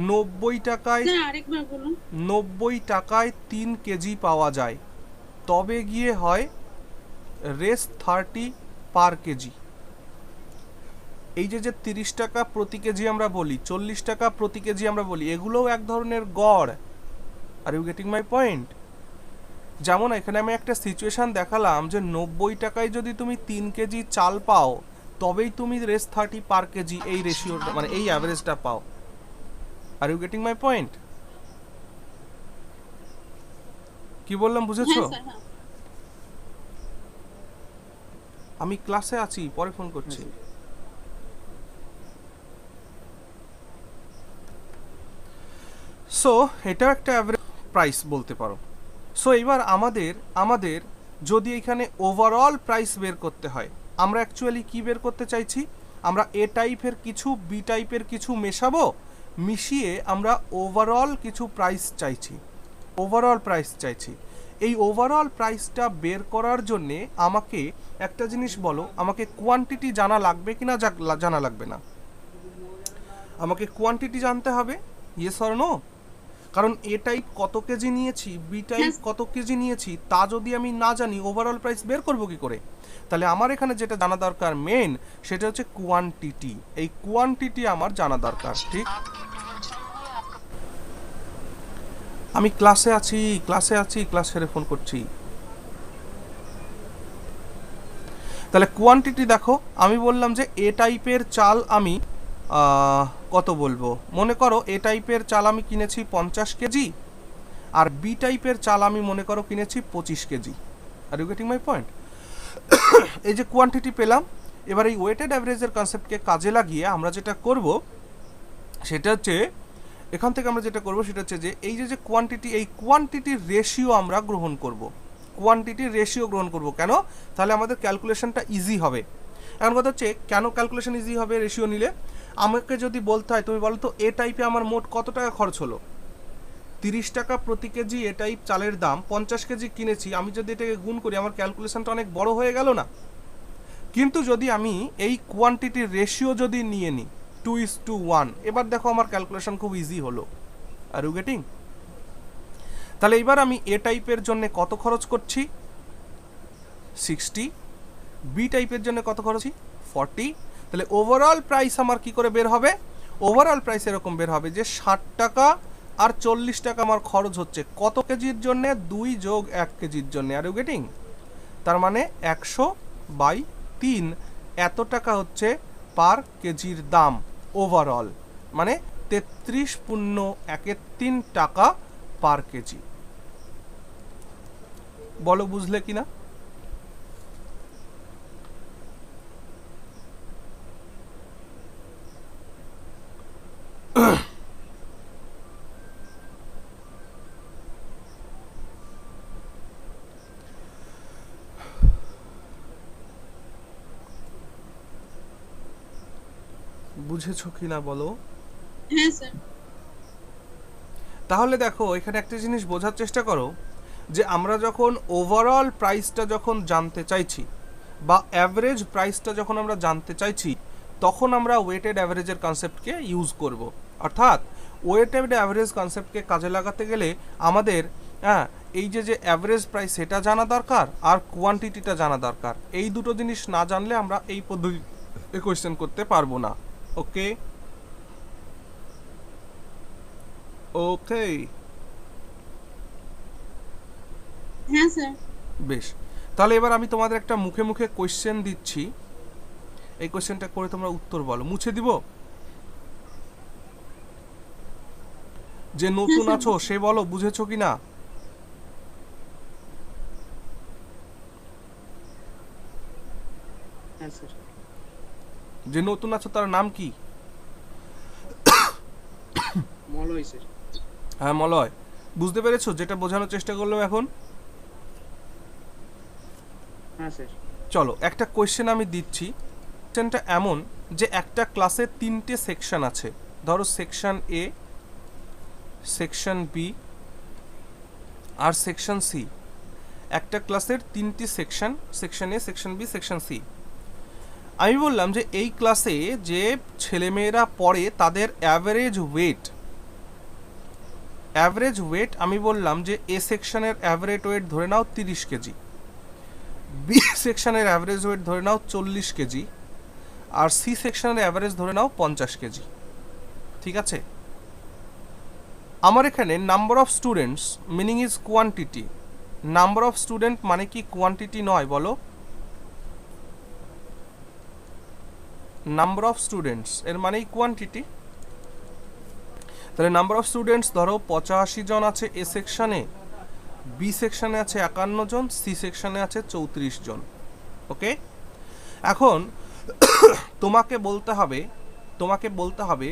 90 টাকায় স্যার আরেকবার বলুন। 90 টাকায় 3 কেজি পাওয়া যায়, তবে গিয়ে হয় রেস 30 পার কেজি। এই যে 30 টাকা প্রতি কেজি আমরা বলি, 40 টাকা প্রতি কেজি আমরা বলি, এগুলোও এক ধরনের গড়। Are you getting my point? যেমন এখানে আমি একটা সিচুয়েশন দেখালাম যে 90 টাকায় যদি তুমি 3 কেজি চাল পাও, তবেই তুমি রেস 30 পার কেজি এই রেশিওটা, মানে এই অ্যাভারেজটা পাও। Are you getting my point? কি বললাম বুঝেছো? হ্যাঁ স্যার, হ্যাঁ। আমি ক্লাসে আছি, পরে ফোন করছি। সো এটাও একটা অ্যাভারেজ প্রাইস বলতে পারো। সো এবার আমাদের যদি এখানে ওভারঅল প্রাইস বের করতে হয়, আমরা অ্যাকচুয়ালি কি বের করতে চাইছি? আমরা এ টাইপের কিছু বি টাইপের কিছু মেশাবো, মিশিয়ে আমরা ওভারঅল কিছু প্রাইস চাইছি, ওভারঅল প্রাইস চাইছি। এই ওভারঅল প্রাইসটা বের করার জন্যে আমাকে একটা জিনিস বলো, আমাকে কোয়ান্টিটি জানা লাগবে কি না জানা লাগবে না? আমাকে কোয়ান্টিটি জানতে হবে, ইয়েস অর নো? কারণ এ টাইপ কত কেজি নিয়েছি, বি টাইপ কত কেজি নিয়েছি, তা যদি আমি না জানি ওভারঅল প্রাইস বের করবো কি করে? তাহলে আমার এখানে যেটা জানা দরকার মেন, সেটা হচ্ছে কোয়ান্টিটি। এই কোয়ান্টিটি আমার জানা দরকার। ঠিক, আমি ক্লাসে আছি, ক্লাস সেরে ফোন করছি। তাহলে কোয়ান্টিটি দেখো, আমি বললাম যে এ টাইপের চাল আমি কত বলবো, মনে করো এ টাইপের চাল আমি কিনেছি 50 কেজি, আর বি টাইপের চাল আমি মনে করো কিনেছি 25 kg. Are you getting my point? এই যে কোয়ান্টিটি পেলাম, এবার এই ওয়েটেড অ্যাভারেজের কনসেপ্টকে কাজে লাগিয়ে আমরা যেটা করব সেটা হচ্ছে, এখান থেকে আমরা যেটা করব সেটা হচ্ছে যে এই যে কোয়ান্টিটি, এই কোয়ান্টিটির রেশিও আমরা গ্রহণ করব। কোয়ান্টিটির রেশিও গ্রহণ করব কেন? তাহলে আমাদের ক্যালকুলেশনটা ইজি হবে। এখন কথা হচ্ছে, কেন ক্যালকুলেশন ইজি হবে রেশিও নিলে? আমাকে যদি বলতে হয়, তুমি বলো তো এ টাইপে আমার মোট কত টাকা খরচ হলো? 30 টাকা প্রতি কেজি এ টাইপ চালের দাম, 50 কেজি কিনেছি, আমি যদি এটাকে গুণ করি আমার ক্যালকুলেশনটা অনেক বড় হয়ে গেল না? কিন্তু যদি আমি এই কোয়ান্টিটির রেশিও যদি নিয়ে নিই 2:1, এবার দেখো আমার ক্যালকুলেশন খুব ইজি হলো। Are you getting? তাহলে এবার আমি এ টাইপের জন্য কত খরচ করছি? 60। বি টাইপের জন্য কত খরচ? 40। তাহলে ওভারঅল প্রাইস আমার কি করে বের হবে? ওভারঅল প্রাইস এরকম বের হবে যে 60 টাকা আর 40 টাকা আমার খরচ হচ্ছে কত কেজির জন্য? 2 যোগ 1 কেজির জন্য। Are you getting? তার মানে 100/3 এত টাকা হচ্ছে পার কেজির দাম ওভারঅল, মানে 33.13 টাকা পার কেজি। বলো বুঝলে কিনা? বুঝেছো কিনা বলো? হ্যাঁ স্যার। তাহলে দেখো, এখানে একটা জিনিস বোঝার চেষ্টা করো যে আমরা যখন ওভারঅল প্রাইসটা যখন জানতে চাইছি বা অ্যাভারেজ প্রাইসটা যখন আমরা জানতে চাইছি, তখন আমরা ওয়েটেড অ্যাভারেজের কনসেপ্টকে ইউজ করব। অর্থাৎ ওয়েটেড অ্যাভারেজ কনসেপ্টকে কাজে লাগাতে গেলে আমাদের এই যে অ্যাভারেজ প্রাইস সেটা জানা দরকার আর কোয়ান্টিটিটা জানা দরকার। এই দুটো জিনিস না জানলে আমরা এই পদ্ধতিতে কোয়েশ্চেন করতে পারবো না। ওকে ওকে হ্যাঁ স্যার। বেশ, তাহলে এবার আমি তোমাদের একটা মুখে মুখে কোয়েশ্চেন দিচ্ছি, এই কোয়েশ্চেনটা করে তোমরা উত্তর বলো। মুছে দিব? যে নতুন স্যার। আছো সে বলো বুঝেছো কি না? হ্যাঁ স্যার। যে নতুন আছো তার নাম কি? মলয় স্যার। হ্যাঁ মলয়, বুঝতে পেরেছো যেটা বোঝানোর চেষ্টা করলাম এখন? হ্যাঁ স্যার। চলো একটা কোয়েশ্চেন আমি দিচ্ছি। কোয়েশ্চেনটা এমন যে একটা ক্লাসে 3টে সেকশন আছে, ধরো সেকশন এ, সেকশন বি আর সেকশন সি। একটা ক্লাসের 3টি সেকশন, সেকশন এ, সেকশন বি, সেকশন সি। আমি বললাম যে এই ক্লাসে যে ছেলেমেয়েরা পড়ে তাদের অ্যাভারেজ ওয়েট আমি বললাম যে এ সেকশনের অ্যাভারেজ ওয়েট ধরে নাও 30 কেজি, বি সেকশনের অ্যাভারেজ ওয়েট ধরে নাও 40 কেজি, আর সি সেকশনের অ্যাভারেজ ধরে নাও 50 কেজি। ঠিক আছে? আমার এখানে number of students meaning is quantity. Number of student মানে কি কোয়ান্টিটি নয় বলো? নাম্বার অফ স্টুডেন্টস এর মানেই কোয়ান্টিটি। তাহলে নাম্বার অফ স্টুডেন্টস ধরো 85 জন আছে এ সেকশনে, বি সেকশনে আছে 51 জন, সি সেকশনে আছে 34 জন। ওকে, এখন তোমাকে বলতে হবে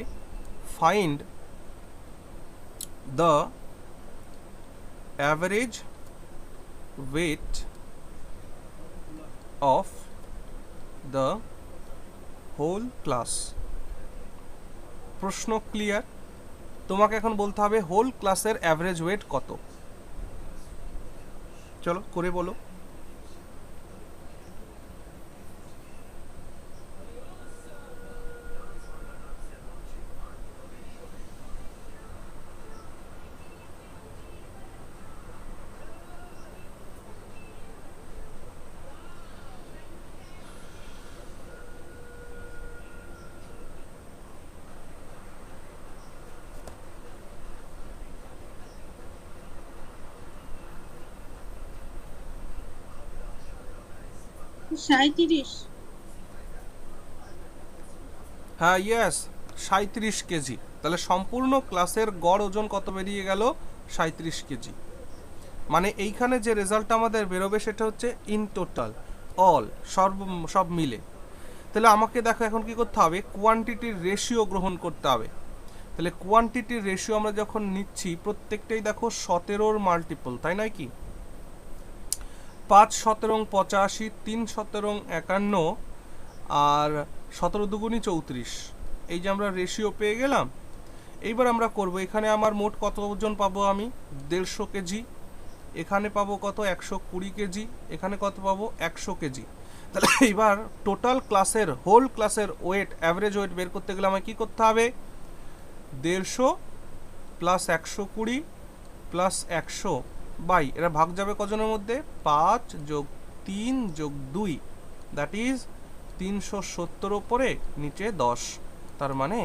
find the average weight of the whole class. প্রশ্ন ক্লিয়ার? তোমাকে এখন বলতে হবে হোল ক্লাসের অ্যাভারেজ ওয়েট কত। চলো করে বলো। সাঁইত্রিশ। হ্যাঁ ইয়েস, 37 কেজি। তাহলে সম্পূর্ণ ক্লাসের গড় ওজন কত বেরিয়ে গেল? 37 কেজি। মানে এইখানে যে রেজাল্ট আমাদের বেরোবে সেটা হচ্ছে ইন টোটাল, সব মিলে। তাহলে আমাকে দেখো এখন কি করতে হবে, কোয়ান্টিটির রেশিও গ্রহণ করতে হবে। তাহলে কোয়ান্টিটির রেশিও আমরা যখন নিচ্ছি প্রত্যেকটাই দেখো 17-র মাল্টিপল, তাই নয় কি? 5 17 85, 3 17 51 আর 17 দুগুণী 34। এই যে আমরা রেশিও পেয়ে গেলাম। এইবার আমরা করব, এখানে আমার মোট কত ওজন পাবো আমি? 150 কেজি। এখানে পাবো কত? 120 কেজি। এখানে কত পাবো? 100 কেজি। তাহলে এইবার টোটাল ক্লাসের, হোল ক্লাসের ওয়েট, অ্যাভারেজ ওয়েট বের করতে গেলে আমাকে কী করতে হবে? 150 প্লাস 120 প্লাস 100 বাই, এরা ভাগ যাবে কজনের মধ্যে? 5 যোগ 3 যোগ 2, দ্যাট ইজ 370 ওপরে নিচে 10, তার মানে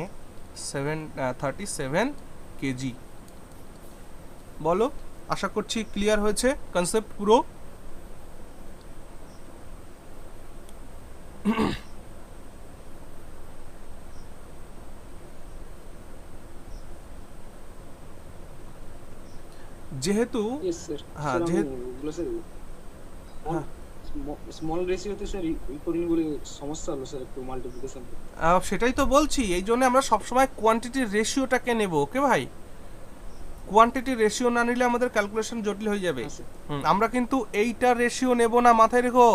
37 কেজি। বলো, আশা করছি ক্লিয়ার হয়েছে কনসেপ্ট পুরো। যেহেতু হ্যাঁ যেহেতু স্মল রেশিওতে স্যার ই করিনি বলে সমস্যা হলো স্যার একটু মাল্টিপ্লিকেশন। সেটাই তো বলছি, এই জন্য আমরা সবসময় কোয়ান্টিটির রেশিওটাকে নেব। ওকে ভাই, কোয়ান্টিটির রেশিও না নিলে আমাদের ক্যালকুলেশন জটিল হয়ে যাবে। আমরা কিন্তু এইটার রেশিও নেব না, মাথায় রেখো।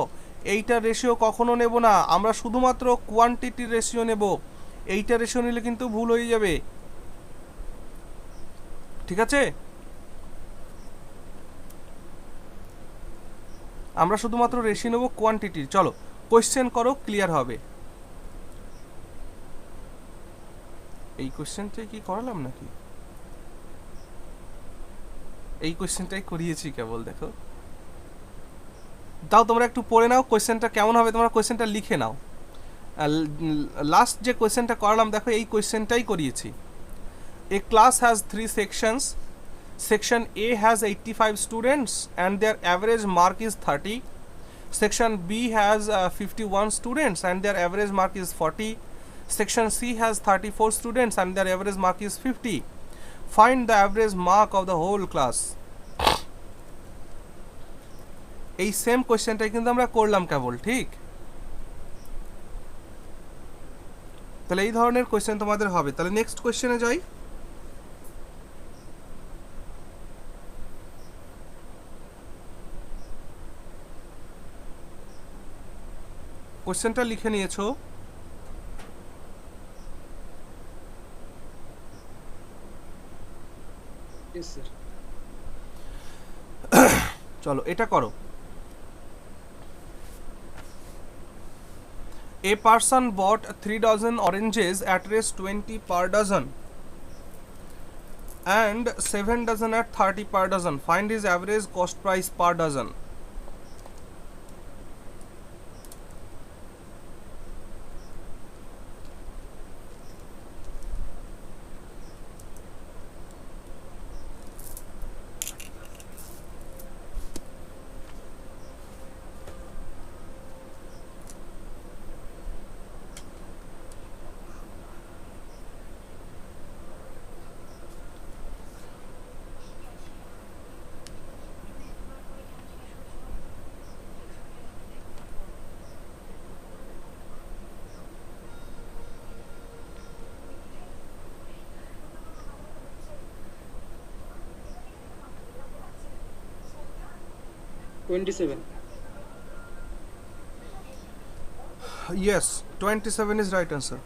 এইটার রেশিও কখনো নেব না, আমরা শুধুমাত্র কোয়ান্টিটির রেশিও নেব। এইটার রেশিও নিলে কিন্তু ভুল হয়ে যাবে। ঠিক আছে? আমরা শুধুমাত্র রেশিও নেব কোয়ান্টিটির। চলো কোয়েশ্চেন করো, ক্লিয়ার হবে। এই কোয়েশ্চেনটাই কি করালাম নাকি? এই কোয়েশ্চেনটাই করিয়েছি কেবল, দেখো। তাও তোমরা একটু পড়ে নাও কোয়েশ্চেনটা কেমন হবে, তোমরা কোয়েশ্চেনটা লিখে নাও। লাস্ট যে কোয়েশ্চেনটা করালাম দেখো এই কোয়েশ্চেনটাই করিয়েছি। A class has 3 sections. Section A has 85 students and their average mark is 30. Section B has 51 students and their average mark is 40. Section C has 34 students and their average mark is 50. Find the average mark of the whole class. এই same কোয়েশ্চেনটাই কিন্তু আমরা করলাম কেবল, ঠিক? তাহলে এই ধরনের question তোমাদের হবে। তাহলে নেক্সট কোয়েশ্চেনে যাই। কোয়েশ্চেনটা লিখে নিয়েছো? Yes, sir. চলো এটা করো। A person bought 3 dozen oranges at rate 20 per dozen and 7 dozen at 30 per dozen. Find his average cost price per dozen. $27. Yes, 27 is right answer.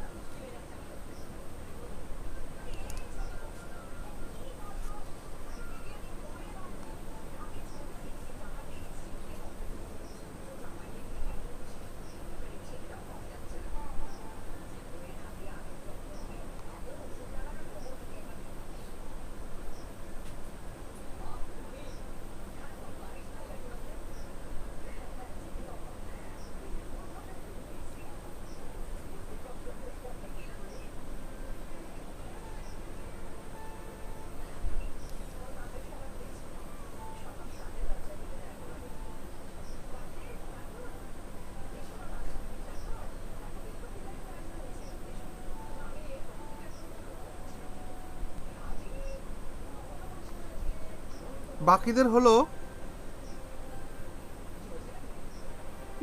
বাকিদের হলো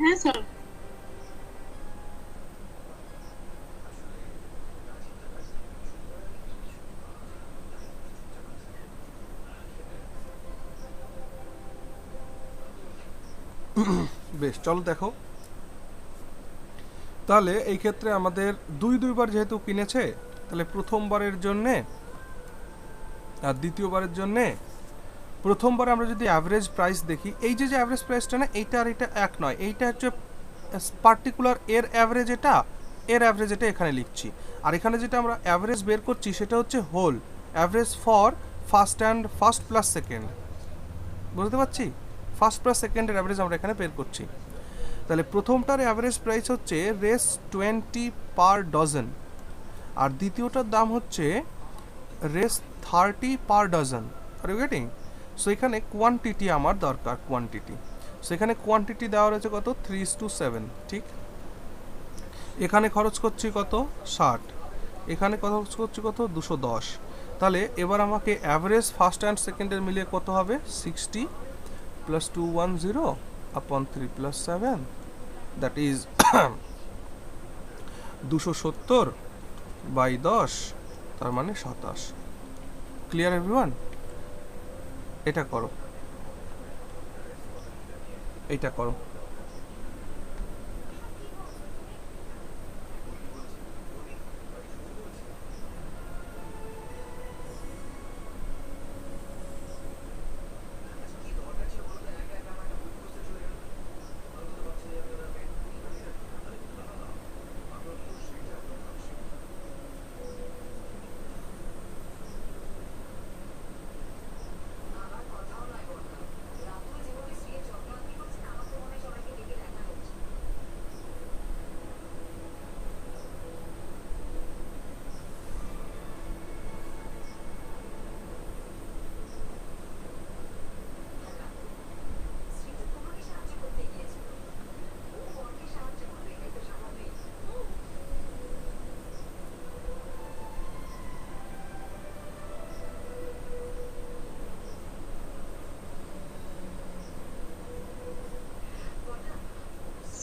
হ্যাঁ স্যার। বেশ, চলো দেখো। তাহলে এই ক্ষেত্রে আমাদের দুইবার যেহেতু কিনেছে, তাহলে প্রথমবারের জন্যে আর দ্বিতীয়বারের জন্যে, প্রথমবার আমরা যদি অ্যাভারেজ প্রাইস দেখি, এই যে অ্যাভারেজ প্রাইসটা না, এইটা আর এটা এক নয়, এইটা হচ্ছে পার্টিকুলার এর অ্যাভারেজ, এর অ্যাভারেজ এটা এখানে লিখছি। আর এখানে যেটা আমরা অ্যাভারেজ বের করছি সেটা হচ্ছে whole average for first plus second. বুঝতে পারছি? ফার্স্ট প্লাস সেকেন্ডের অ্যাভারেজ আমরা এখানে বের করছি। তাহলে প্রথমটার অ্যাভারেজ প্রাইস হচ্ছে রেস 20 পার ডজন, আর দ্বিতীয়টার দাম হচ্ছে Rs 30 per dozen. Are you getting? So এখানে কোয়ান্টিটি আমার দরকার, কোয়ান্টিটি। সো এখানে কোয়ান্টিটি দেওয়া রয়েছে কত? 3:7, ঠিক? এখানে খরচ করছি কত? 60। এখানে খরচ করছি কত? 210। তাহলে এবার আমাকে অ্যাভারেজ ফার্স্ট অ্যান্ড সেকেন্ডের মিলিয়ে কত হবে? 60 প্লাস 210 আপন 3 প্লাস 7, দ্যাট ইজ 270 বাই 10, তার মানে 27। Clear everyone? এটা করো, এটা করো।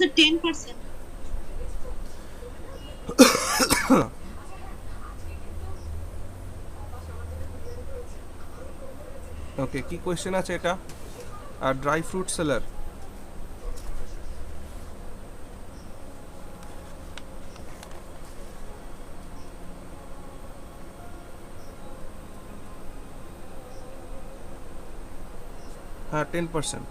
স্যার 10%। ওকে, কি কোয়েশ্চেন আছে এটা? আর ড্রাই ফ্রুট সেলার, হ্যাঁ 10%।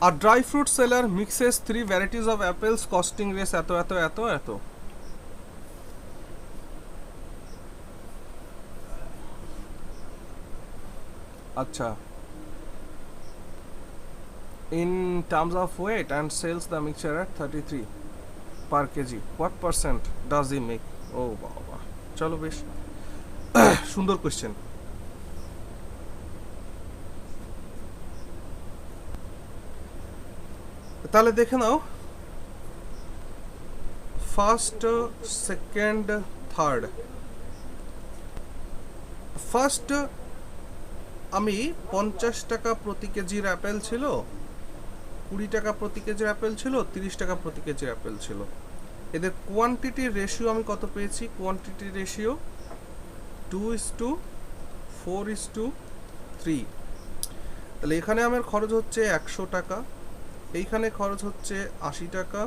A dry fruit seller mixes 3 varieties of apples costing raise এত এত এত এত। আচ্ছা, in terms of weight and sells the mixture at 33 per kg, what percent does he make? ও বাবা, চলো বেশ সুন্দর কোশ্চেন। তাহলে দেখে নাও, ফার্স্ট, সেকেন্ড, থার্ড। ফার্স্ট আমি 50 টাকা প্রতি কেজির অ্যাপেল ছিল, 20 টাকা প্রতি কেজির অ্যাপেল ছিল, 30 টাকা প্রতি কেজির অ্যাপেল ছিল। এদের কোয়ান্টিটির রেশিও আমি কত পেয়েছি? কোয়ান্টিটির রেশিও 2:4:3। তাহলে এখানে আমার খরচ হচ্ছে 100 টাকা, এইখানে খরচ হচ্ছে 80 টাকা,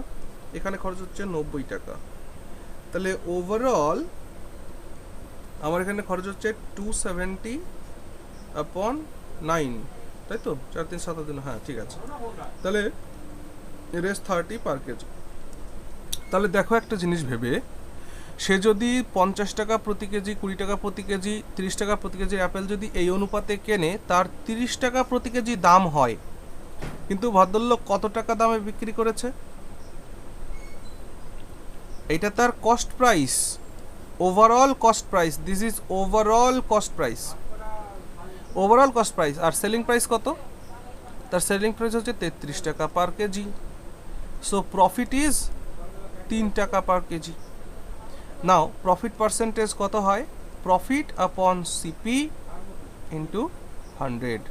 এখানে খরচ হচ্ছে 90 টাকা। তাহলে ওভারঅল আমার এখানে খরচ হচ্ছে 270/9, তাই তো? 4 3 7 দিন, হ্যাঁ ঠিক আছে। তাহলে রেস 30 পার কেজি। তাহলে দেখো একটা জিনিস ভেবে, সে যদি 50 টাকা প্রতি কেজি, 20 টাকা প্রতি কেজি, 30 টাকা প্রতি কেজি অ্যাপেল যদি এই অনুপাতে কেনে, তার 30 টাকা প্রতি কেজি দাম হয়, কিন্তু ভদ্রলোক কত টাকা দামে বিক্রি করেছে? এটা তার cost price, overall cost price. This is overall cost price, overall cost price. আর সেলিং প্রাইস কত? তার সেলিং প্রাইস হচ্ছে 33 টাকা per kg. So profit is 3 টাকা per kg. Now profit percentage কত হয়? প্রফিট আপন সিপি ইন্টু 100,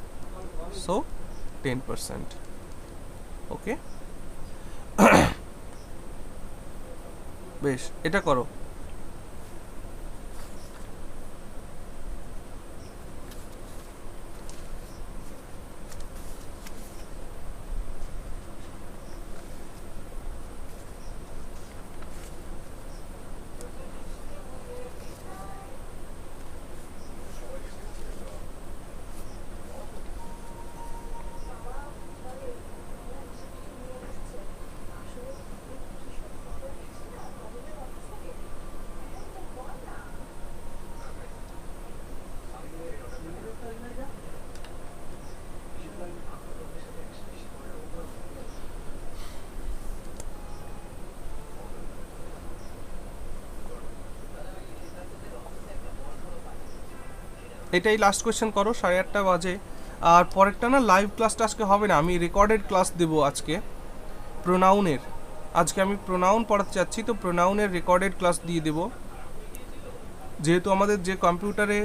সো 10%। ওকে, বেশ, এটা করো। এটাই লাস্ট কোয়েশ্চেন করো, 8:30 বাজে। আর পরেরটা না, লাইভ ক্লাসটা আজকে হবে না, আমি রেকর্ডেড ক্লাস দেবো আজকে প্রোনাউনের। আজকে আমি প্রোনাউন পড়াতে চাচ্ছি, তো প্রোনাউনের রেকর্ডেড ক্লাস দিয়ে দেবো। যেহেতু আমাদের যে কম্পিউটারে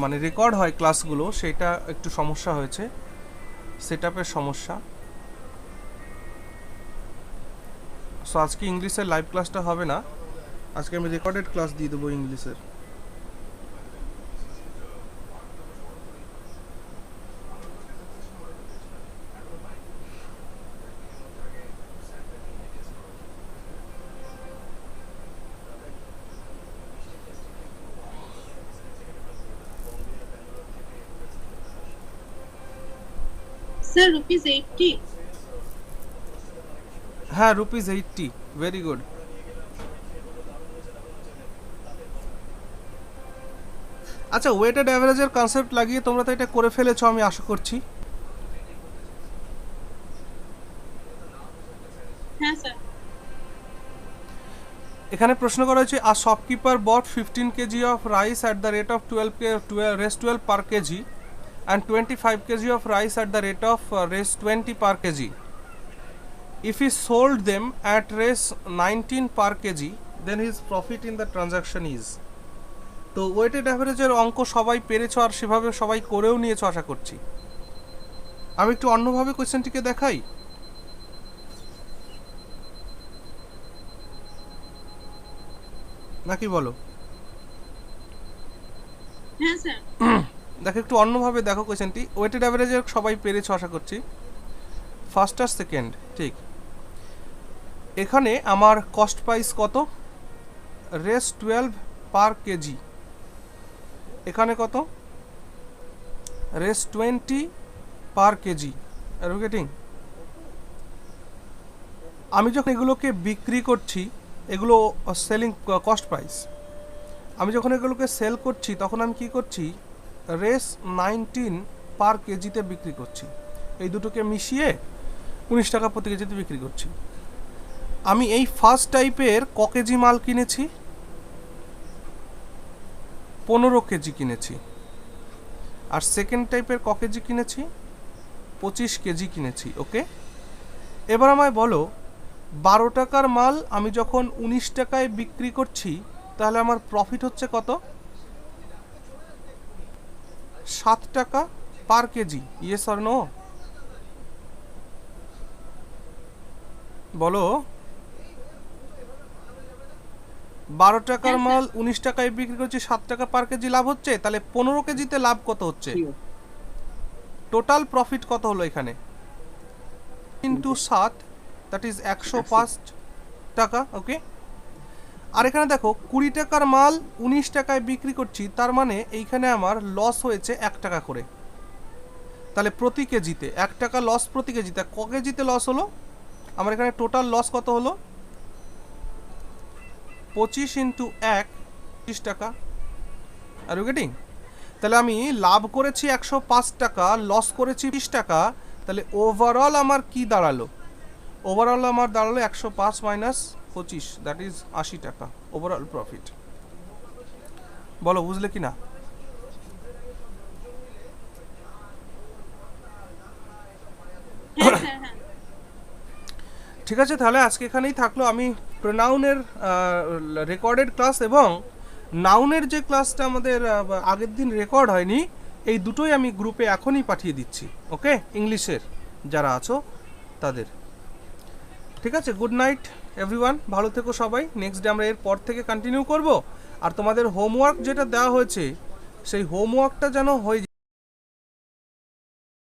মানে রেকর্ড হয় ক্লাসগুলো, সেটা একটু সমস্যা হয়েছে, সেটআপের সমস্যা। সো আজকে ইংলিশের লাইভ ক্লাসটা হবে না, আজকে আমি রেকর্ডেড ক্লাস দিয়ে দেবো ইংলিশের। স্যার ₹80। হ্যাঁ ₹80, ভেরি গুড। আচ্ছা, ওয়েটেড অ্যাভারেজের কনসেপ্ট লাগিয়ে তোমরা তো এটা করে ফেলেছো আমি আশা করছি। হ্যাঁ স্যার। এখানে প্রশ্ন করা হয়েছে a shopkeeper bought 15 KG of rice at the rate of 12 per KG and 25 kg of rice at the rate of ₹20 per kg. If he sold them at ₹19 per kg, then his profit in the transaction is. তো weighted অ্যাভারেজের অঙ্ক সবাই পেরেছো আর সেভাবে সবাই করেও নিয়েছো আশা করছি। আমি একটু অন্যভাবে কোয়েশ্চেনটিকে দেখাই। নাকি বলো? হ্যাঁ স্যার। দেখো একটু অন্যভাবে দেখো কোয়েশ্চেনটি। ওয়েটেড অ্যাভারেজের সবাই পেরেছো আশা করছি। ফার্স্ট আর সেকেন্ড ঠিক। এখানে আমার কস্ট প্রাইস কত? ₹12 পার কেজি। এখানে কত? ₹20 per KG. Are you getting? আমি যখন এগুলোকে বিক্রি করছি, এগুলো সেলিং কস্ট প্রাইস, আমি যখন এগুলোকে সেল করছি তখন আমি কি করছি? ₹19 পার কেজিতে বিক্রি করছি। এই দুটোকে মিশিয়ে 19 টাকা প্রতি কেজিতে বিক্রি করছি। আমি এই ফার্স্ট টাইপের ক কেজি মাল কিনেছি? 15 কেজি কিনেছি। আর সেকেন্ড টাইপের ক কেজি কিনেছি? 25 কেজি কিনেছি। ওকে, এবার আমায় বলো 12 টাকার মাল আমি যখন 19 টাকায় বিক্রি করছি তাহলে আমার প্রফিট হচ্ছে কত? 7 টাকা per kg. Yes or no? বলো। 12 টাকার মাল 19 টাকায় বিক্রি করছি, 7 টাকা পার কেজি লাভ হচ্ছে, তাহলে 15 কেজিতে লাভ কত হচ্ছে? টোটাল প্রফিট কত হলো এখানে? ইন্টু 7, দ্যাট ইজ 105 টাকা। ওকে, আর এখানে দেখো 20 টাকার মাল 19 টাকায় বিক্রি করছি, তার মানে এইখানে আমার লস হয়েছে 1 টাকা করে। তাহলে প্রতি কেজিতে 1 টাকা লস প্রতি কেজিতে। ক কেজিতে লস হলো? আমার এখানে টোটাল লস কত হলো? 25 ইন্টু 1, 25 টাকা। Are you getting? তাহলে আমি লাভ করেছি 105 টাকা, লস করেছি 20 টাকা, তাহলে ওভারঅল আমার কি দাঁড়ালো? ওভারঅল আমার দাঁড়ালো 105 মাইনাস 25, দ্যাট ইজ 80 টাকা ওভারঅল প্রফিট। বলো বুঝলে কি না? হ্যাঁ স্যার। হ্যাঁ ঠিক আছে, তাহলে আজকে এখানেই থাকলো। আমি প্রোনাউনের রেকর্ডেড ক্লাস এবং নাউনের যে ক্লাসটা আমাদের আগের দিন রেকর্ড হয়নি, এই দুটোই আমি গ্রুপে এখনই পাঠিয়ে দিচ্ছি। ওকে, ইংলিশের যারা আছো তাদের। ঠিক আছে, গুড নাইট এভরিওয়ান, ভালো থেকো সবাই। নেক্সট ডে আমরা এর পর থেকে কন্টিনিউ করব। আর তোমাদের হোমওয়ার্ক যেটা দেওয়া হয়েছে সেই হোমওয়ার্কটা যেন হয়ে